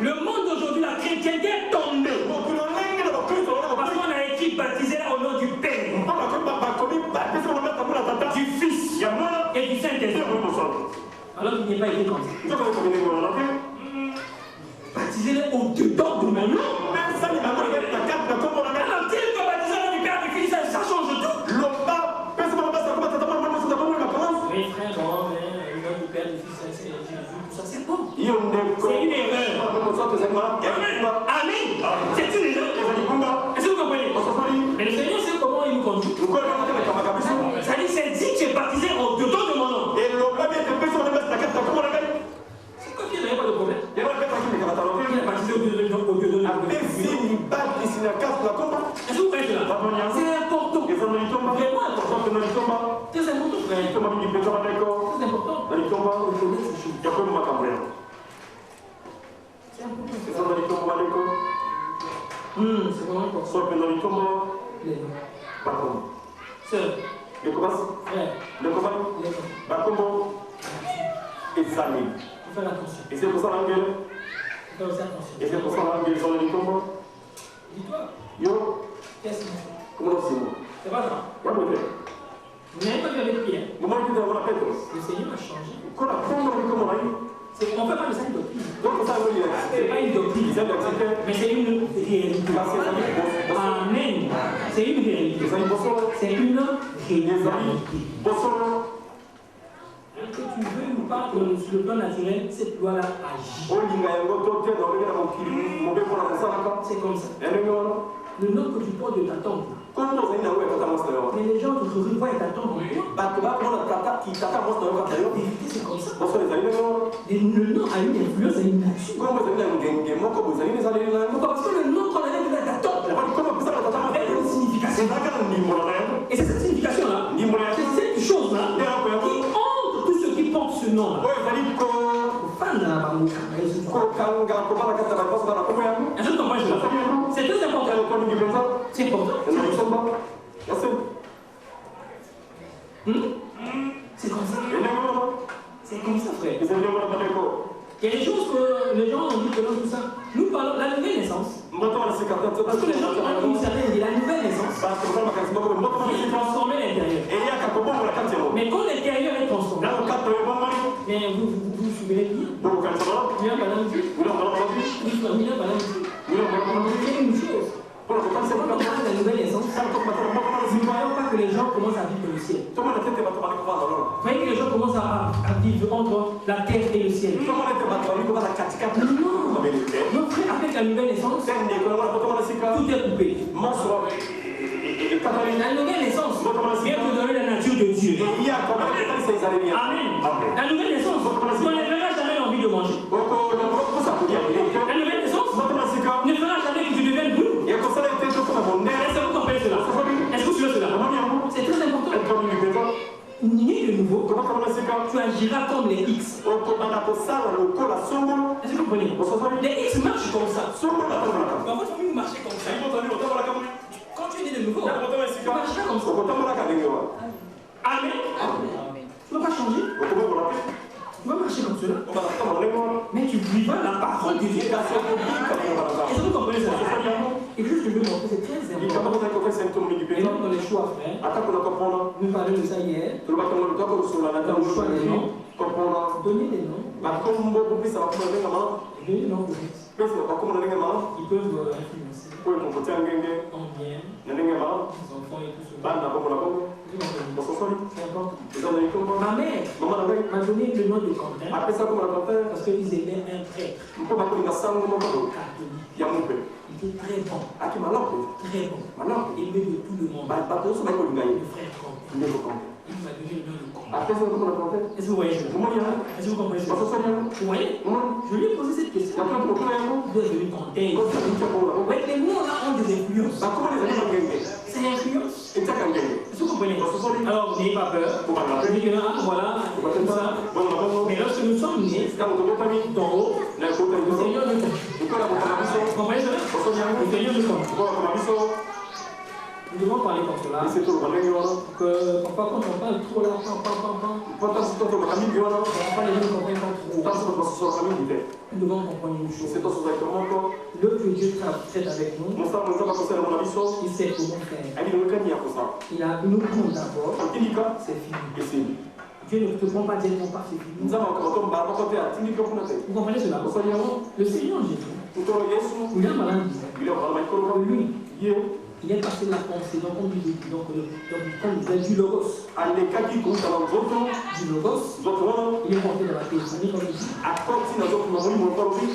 Le monde d'aujourd'hui, la chrétienté est tombée. Parce qu'on a été baptisé au nom du Père, du Fils et du Saint-Esprit. Alors qu'il n'est pas été comme ça. Baptisez-les au-dedans de mon nom. Alors, s'il est baptisé au nom du Père et du Fils, ça change tout. Oui, frère, bon, mais le nom du Père et du Fils, c'est Jésus, tout ça, c'est bon. C'est une erreur. Amen. C'est une erreur. Est-ce que vous Ça dit, c'est dit que tu es baptisé au nom de mon nom. C'est comme si il n'y avait pas de problème. Il est baptisé au Dieu de nom. Est-ce que vous voyez cela? C'est important. Vraiment important. Très important, frère. Très important. C'est important. C'est vraiment important. Sœur. Frère. Il faut faire attention. Et c'est pour ça l'anglais. Il faut faire aussi attention. Et c'est pour ça l'anglais. Dis-toi. Yo. Qu'est-ce que c'est? Comment c'est? C'est pas ça. Vous n'avez pas vu avec Pierre. Le Le Seigneur a changé. On ne fait pas de ça une doctrine. C'est pas une doctrine. Mais c'est une réalité. Amen. C'est une réalité. C'est une réalité. Que tu veux ou pas, sur le plan naturel, cette loi-là agit. C'est comme ça. Le nom que tu portes de ta tombe. Mais les gens te revoient et t'attendent. C'est comme ça. Et le nom a une influence et une nature. Pourquoi? Parce que le nom qu'on a donné à ta tombe a une signification. Et c'est cette signification-là, c'est cette chose-là qui honte tous ceux qui portent ce nom. Est-ce que tu comprends cela? C'est très important. C'est important. C'est comme ça. C'est comme ça, frère. Il y a des choses que les gens ont dit que non, tout ça. Nous parlons de la nouvelle naissance. Parce que les gens qui ont une certaine de la nouvelle naissance, ils transforment l'intérieur. Mais quand l'intérieur est transformé, mais vous vous souvenez bien, William Branham dit, c'est une chose. Quand on parle de la nouvelle naissance, nous ne voyons pas que les gens commencent à vivre le ciel. Vous voyez que les gens commencent à vivre entre la terre et le ciel. Non, frère, avec la nouvelle naissance, tout est coupé. La nouvelle naissance vient te donner la nature de Dieu. Amen. La nouvelle naissance, tu n'enlèveras jamais l'envie de manger. La nouvelle naissance ne fera jamais que tu deviennes bleu. Est-ce que vous comprenez cela? Est-ce que vous suivez cela? C'est très important. Né de nouveau, tu agiras comme les X. Est-ce que vous comprenez? Les X marchent comme ça. En fait, vous marchez comme ça. Quand tu es né de nouveau, tu marcheras comme ça. Amen. Tu ne vas pas changer. Tu vas marcher comme cela. Mais tu vivras la parole de Dieu. Est-ce que vous comprenez ça? Et juste je veux montrer, c'est très important. Et donc dans les choix, frère, nous parlions de ça hier. Dans le choix des noms, donner des noms. Donner des noms pour X. Ils peuvent influencer en bien les enfants et tout cela. C'est important. Ma mère m'a donné le nom de Quentin parce qu'ils aimaient un prêtre catholique. Il était très bon. Très bon. Il aimait de tout le monde. Le frère Quentin. Il m'a donné le nom de Quentin. Est-ce que vous voyez? Est-ce que vous comprenez? Vous voyez? Je lui ai posé cette question. Vous êtes devenu Quentin. Les mots là ont des influences. C'est l'influence. Est-ce que vous comprenez? Alors, n'ayez pas peur. Je dis que là, voilà, comme ça. Mais lorsque nous sommes nés, d'en haut, le Seigneur nous compte. Vous comprenez cela? Le Seigneur nous compte. Nous devons parler comme cela. Que parfois, quand on parle trop là, parfois les gens ne comprennent pas trop. Nous devons comprendre une chose. Le que Dieu traite avec nous, il sait comment faire. Il a nous prendre d'abord, c'est fini. Dieu ne te prend pas directement par ses fini. Vous comprenez cela? Le Seigneur Jésus, William Branham disait, lui, il est passé de la pensée, donc on dit du logos. Du logos, il est monté dans la théophanie comme ici.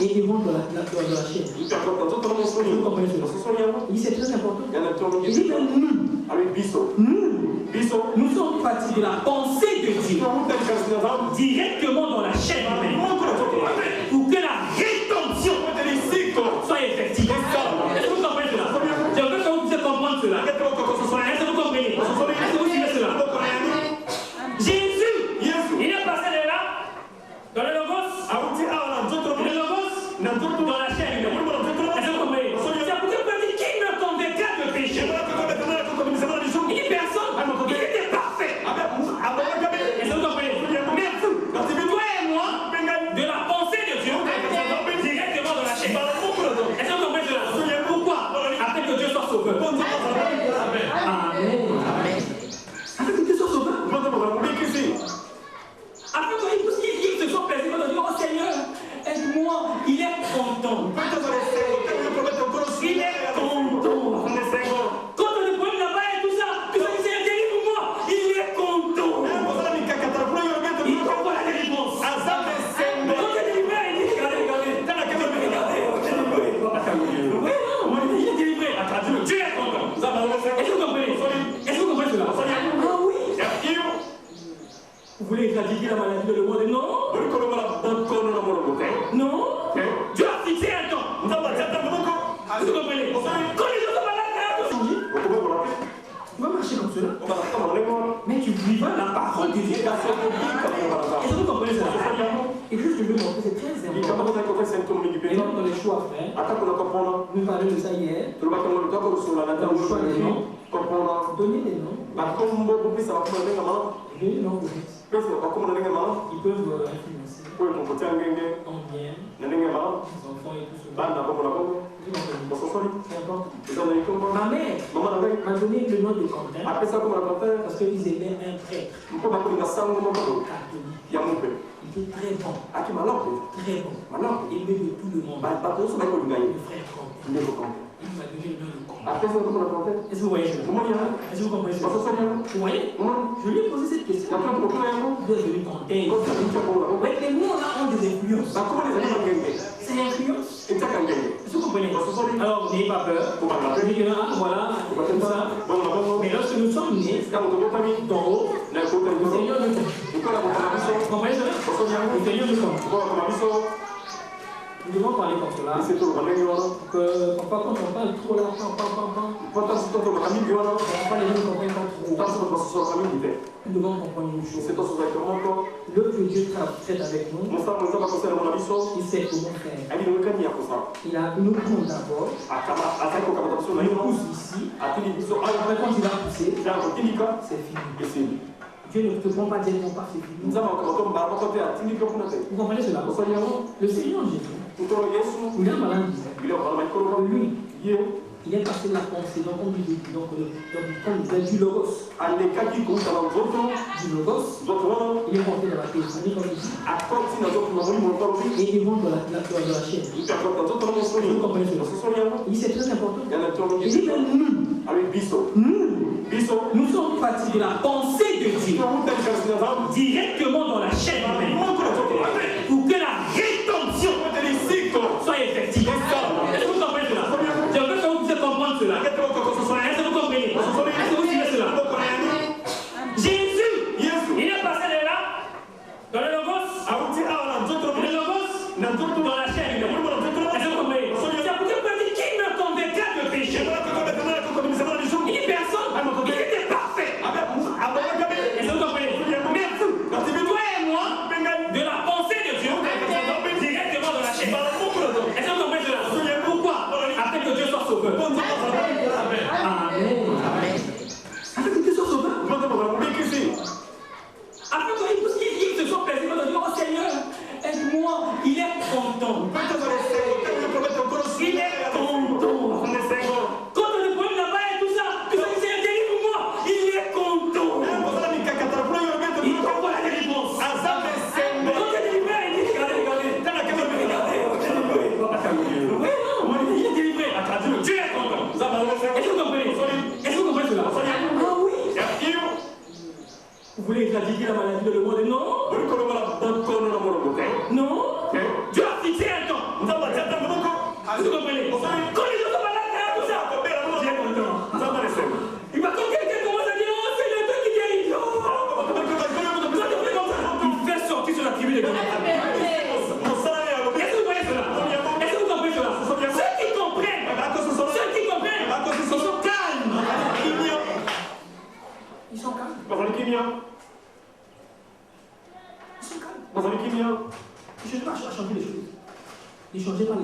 Et il monte dans la chair. Vous comprenez cela? Il dit c'est très important. Il dit que nous partie de la pensée de Dieu directement dans la chair humaine pour que la rédemption soit effective. Est-ce que vous comprenez cela? Je veux que vous puissiez comprendre cela. Est-ce que vous comprenez? Est-ce que vous suivez cela? Jésus, il est passé de là, dans le logos, dans la chair humaine. Est-ce que vous comprenez? C'est pour que vous dites qui me convaincra de péché. Il dit personne, il était parfait. Est-ce que vous comprenez? Mais vous, toi et moi, de la pensée de Dieu, directement dans la chair. Est-ce que vous comprenez cela? Pourquoi? Afin que Dieu soit sauveur. Amen. Afin que Dieu soit sauveur. Afin qu'il se soit plaisir de dire, oh Seigneur, aide-moi, il est content. Il est content. Quand on est problème là-bas et tout ça, tu vas dire, Seigneur, délivre-moi. Il est content. Il comprend la délivrance. Quand tu es délivré, il dit, regardez. Oui, non, il est délivré. Dieu est content. Est-ce que vous comprenez? Est-ce que vous comprenez cela? Ah oui. Vous voulez éradiquer la maladie de le monde? Non. Non. Dieu a fixé un temps. Est-ce que vous comprenez? Quand les gens sont malades, tu vas marcher comme cela. Mais tu vivras la parole de Dieu. Est-ce que vous comprenez cela? Et juste je veux montrer, c'est très important. Et donc, dans les choix à faire, nous parlons de ça hier. Dans le choix des noms, donner des noms. Donner des noms. Ils peuvent influencer en bien les enfants et tout cela. C'est important. Ma mère m'a donné le nom de Quentin parce qu'ils aimaient un prêtre catholique. Il était très bon. Très bon. Il aimait de tout le monde. Le frère Quentin. Il m'a donné le nom de Quentin. Est-ce que vous voyez? Est-ce que vous comprenez? Vous voyez? Je lui ai posé cette question. Il est devenu Quentin. Mais nous, on a des influences. C'est l'influence. Est-ce que vous comprenez? Alors, n'ayez pas peur. Je dis que voilà, comme ça. Mais lorsque nous sommes nés, d'en haut, le Seigneur nous compte. Vous comprenez cela? Le Seigneur nous compte. Nous devons parler comme cela. Que papa, quand on parle trop là, on pas les gens comprennent pas trop. Nous devons comprendre une chose. L'œuvre que Dieu traite avec nous, il sait comment faire. Il a une compte d'abord. Il pousse ici. Après, quand il a poussé, c'est fini. Dieu ne te prend pas directement par ses filles. Vous comprenez cela? Le Seigneur Jésus, il a malade. Lui, il est passé la pensée, donc on dit donc du logos. Du logos, il est rentré dans la téléphonie comme ici. Et il rentre dans la chaîne. Vous comprenez cela? Il dit c'est très important. Il dit que nous sommes partis de la pensée de Dieu directement dans la chair humaine pour que la rédemption soit effective. Est-ce que vous comprenez cela? Je veux que vous puissiez comprendre cela. Est-ce que vous comprenez? Est-ce que vous suivez cela? Jésus, il est passé de là, dans le logos, dans la chair humaine. Est-ce que vous comprenez? C'est pour que vous dites qui me convaincra de péché. Il dit personne, il était parfait. Est-ce que vous comprenez? Mais vous, toi et moi, de la pensée de Dieu, directement dans la chair. Est-ce que vous comprenez cela? Pourquoi? Afin que Dieu soit sauveur. Amen. Afin que Dieu soit sauveur. Afin qu'il se soit plaisir de dire, oh Seigneur, aide-moi, il est content. Il est content. Quand on est problème là-bas et tout ça, tu vas dire, Seigneur, délivre-moi. Il est content. Il comprend la délivrance. Quand tu es délivré, il dit, regardez. Oui, non, il est délivré. Dieu est content. Est-ce que vous comprenez? Est-ce que vous comprenez cela? Ah oui. Vous voulez éradiquer la maladie de le monde? Non. Non. Dieu a fixé un temps. Est-ce que vous comprenez? Quand les gens sont malades, tout ça, Dieu est content. Il va quand quelqu'un commence à dire, oh, c'est le Dieu qui guérit.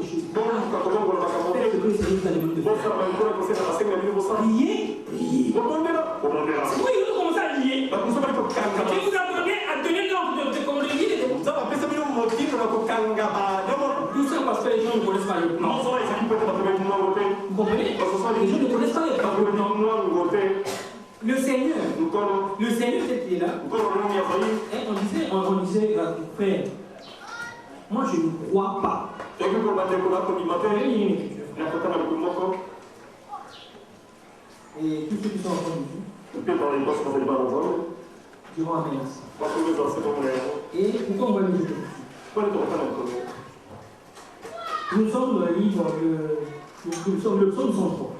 les choses. Bon, Faites ce que le Seigneur vous a demandé de faire. Priez, priez. bon, Oui, vous commencez à lier. Et vous apprenez à donner l'ordre de comment le lier. Tout ça parce que les gens ne connaissent pas le plan. Vous comprenez? Les gens ne connaissent pas le plan. Le Seigneur, c'est qui est là. Et on disait, frère, moi je ne crois pas. Et tous ceux qui sont en train de dire, diront Amen. Et pourquoi on va le dire? Nous sommes dans le livre, le psaume 103.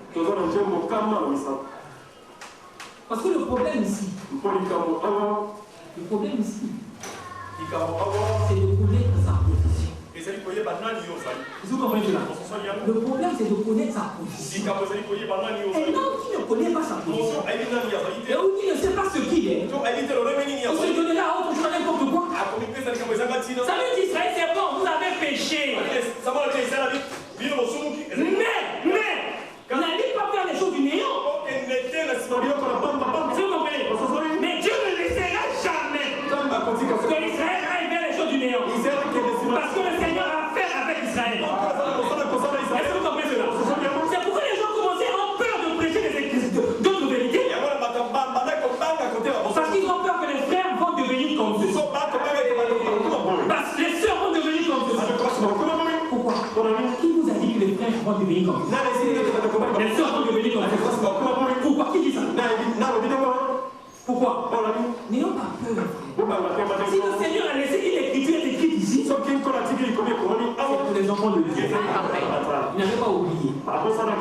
Parce que le problème ici, c'est de connaître sa position. Vous comprenez cela? Le problème, c'est de connaître sa position. Et non, qui ne connaît pas sa position, et qui ne sait pas ce qu'il est, on se donnera à autre chose, n'importe quoi. Ça veut dire Israël, c'est bon, vous avez péché. Mais, n'allez pas faire les choses du néant. Vous comprenez? Mais Dieu ne laissera jamais que Israël aille vers les choses du néant. Parce que le Seigneur a fait avec Israël. Est-ce que vous comprenez cela? C'est pourquoi les gens commençaient à avoir peur de prêcher d'autres vérités. Parce qu'ils ont peur que les frères vont devenir comme eux. Parce que les sœurs vont devenir comme eux. Pourquoi? Qui vous a dit que les frères vont devenir comme eux? Les sœurs vont devenir comme eux. Pourquoi? Qui dit ça? Pourquoi? N'ayons pas peur, frère. Si le Seigneur a laissé une écriture écrite ici, c'est pour les enfants de Dieu. Il n'avait pas oublié.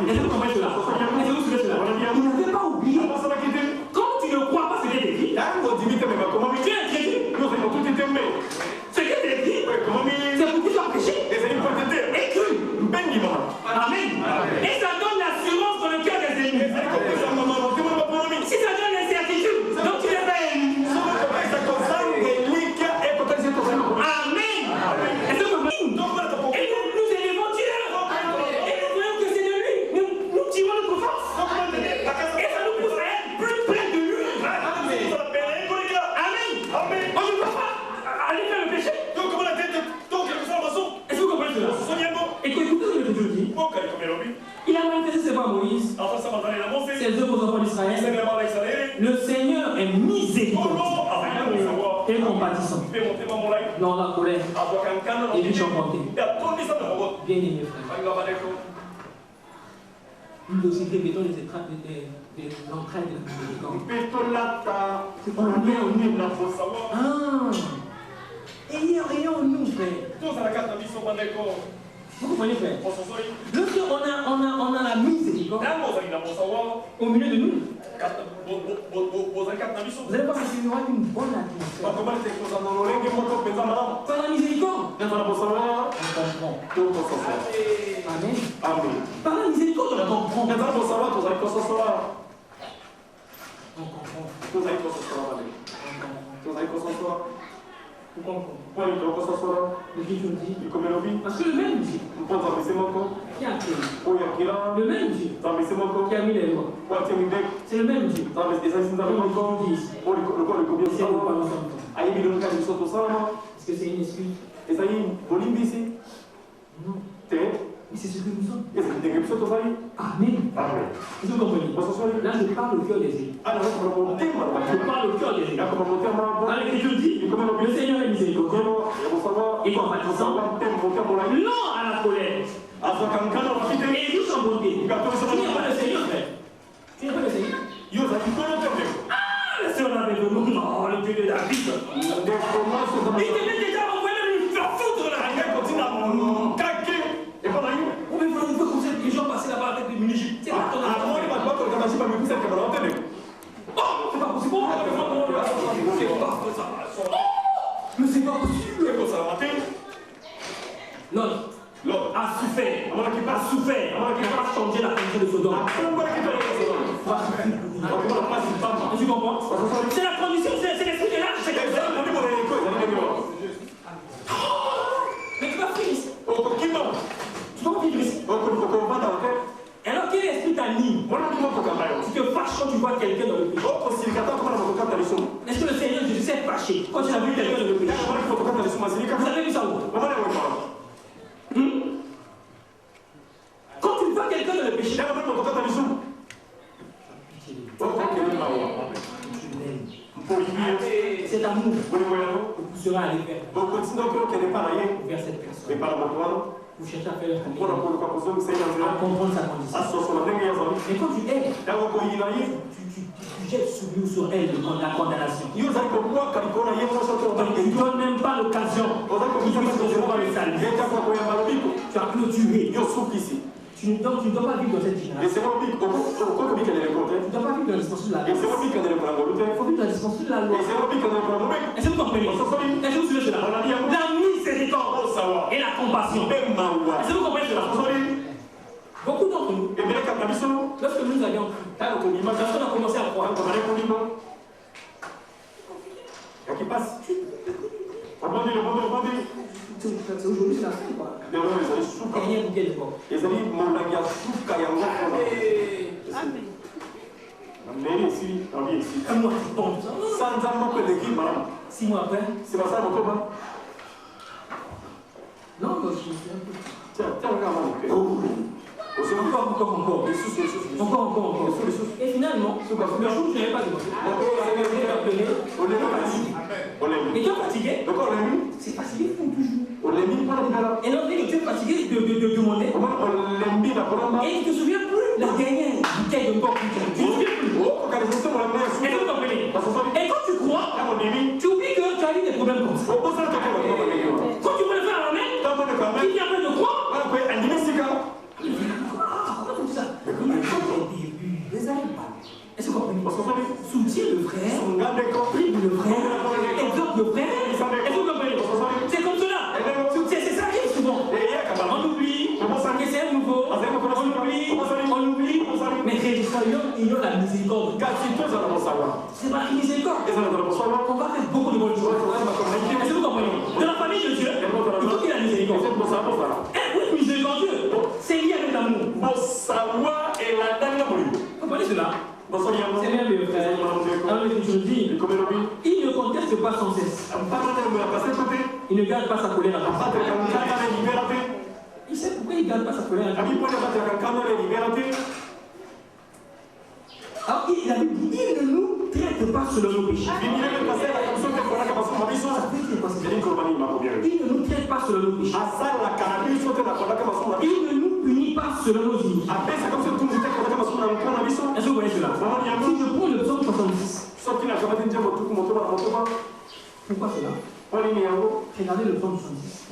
Est-ce que vous comprenez cela? Est-ce que vous suivez cela? Il n'avait pas oublié. Quand tu ne crois pas ce qui est écrit, tu es incrédule. Ce qui est écrit, c'est pour que tu sois péché. Écrit. Amen. Et ça donne l'assurance dans le cœur des ennemis. Si ça donne l'incertitude, donc tu n'es pas élu. Amen. Est-ce que vous comprenez? Et nous élevons Dieu. Et nous voyons que c'est de lui. Nous tirons notre force. Et ça nous pousse à être plus près de lui. Amen. On ne peut pas aller faire le péché. Est-ce que vous comprenez cela? Et écoutez ce que le Dieu dit. Il a manifesté ses voix à Moïse, ses œuvres aux enfants d'Israël. Le Seigneur est miséricordieux et compatissant, dans la colère et riche en bonté. Bien aimé frère, nous aussi répétons l'entraide de la miséricorde. Ayons en nous, frère. Vous comprenez, frère? Lorsqu'on a la miséricorde au milieu de nous, vous allez voir qu'il y aura une bonne atmosphère. Par la miséricorde, on comprend. Amen. Par la miséricorde, on comprend. Pourquoi le Dieu dit? Parce que le même Dieu qui a créé, le même Dieu qui a mis les lois, c'est le même Dieu. Est-ce que c'est une excuse? Non. Mais c'est ce que nous sommes. Amen. Est-ce que vous comprenez? Là, je parle au cœur des élus. Je parle au cœur des élus. Dans l'Écriture dit, le Seigneur est miséricordieux et compatissant, non à la colère, et riche en bonté. Tu n'es pas le Seigneur, frère. Tu n'es pas le Seigneur. Ah, le Seigneur avait le nom. Oh, le Dieu de David. Il devait déjà envoyer lui faire foutre la guerre. Il faut que vous êtes les gens passés là-bas avec des munitions. C'est pas ton affaire. Oh, c'est pas possible. C'est pas ça. Mais c'est pas possible. L'autre a souffert. Il a changé la condition de Sodome. Tu comprends? C'est la condition, c'est l'esprit de l'âge. Mais tu vas finir. fois tu as vu quelqu'un de le péché? Vous avez vu ça où? Quand tu vois quelqu'un de le péché, cet amour vous poussera à aller vers cette personne. Vous cherchez à faire le à comprendre sa condition. Mais quand tu aides, tu jettes sur lui ou sur elle la condamnation. Tu ne donnes même pas l'occasion qu'il puisse recevoir le salut. Tu as clôturé. Donc tu ne dois pas vivre dans cette génération. Tu ne dois pas vivre dans la dispensation de la loi. Il faut vivre dans la dispensation de la loi. Est-ce que vous comprenez? Est-ce que vous suivez cela? La miséricorde et la compassion. Est-ce que vous comprenez cela? Beaucoup d'entre nous, lorsque nous avions cru, lorsqu'on a commencé à croire, c'est aujourd'hui c'est la fin quoi. Dernier bouquet de porc. Un mois tu tombes. 6 mois après. Non, je suis un peu. Tiens, encore. Et finalement, le jour où je n'avais pas demandé, et tu es fatigué, c'est fatigué pour toujours. Et donc, dès que tu es fatigué de demander, et tu ne te souviens plus la dernière bouteille de porc que tu ne te souviens plus. Et vous comprenez? Et quand tu crois, tu oublies que tu as eu des problèmes comme ça. Quand tu veux le faire à la main, il vient après de croire. Est-ce que vous comprenez? Soutiens le frère, prie le frère, exhorte le frère. Est-ce que vous comprenez? C'est comme cela. C'est ça qui est souvent. On oublie, que c'est un nouveau, on oublie, mais il y a la miséricorde. C'est pas la miséricorde. On va faire beaucoup de bonnes choses. Est-ce que vous comprenez? Dans la famille de Dieu, il faut qu'il y ait la miséricorde. Et oui, miséricordieux, c'est lié avec l'amour. Vous comprenez cela? C'est bien le frère. Alors je dis, il ne conteste pas sans cesse. Il ne garde pas sa colère à part. Il sait pourquoi il ne garde pas sa colère à part. Alors il a dit, il ne nous traite pas selon nos péchés. Il ne nous traite pas selon nos péchés. Il ne nous punit pas selon nos iniquités. Est-ce que vous voyez cela? Si je prends le psaume 70. Pourquoi cela? Regardez le psaume 70.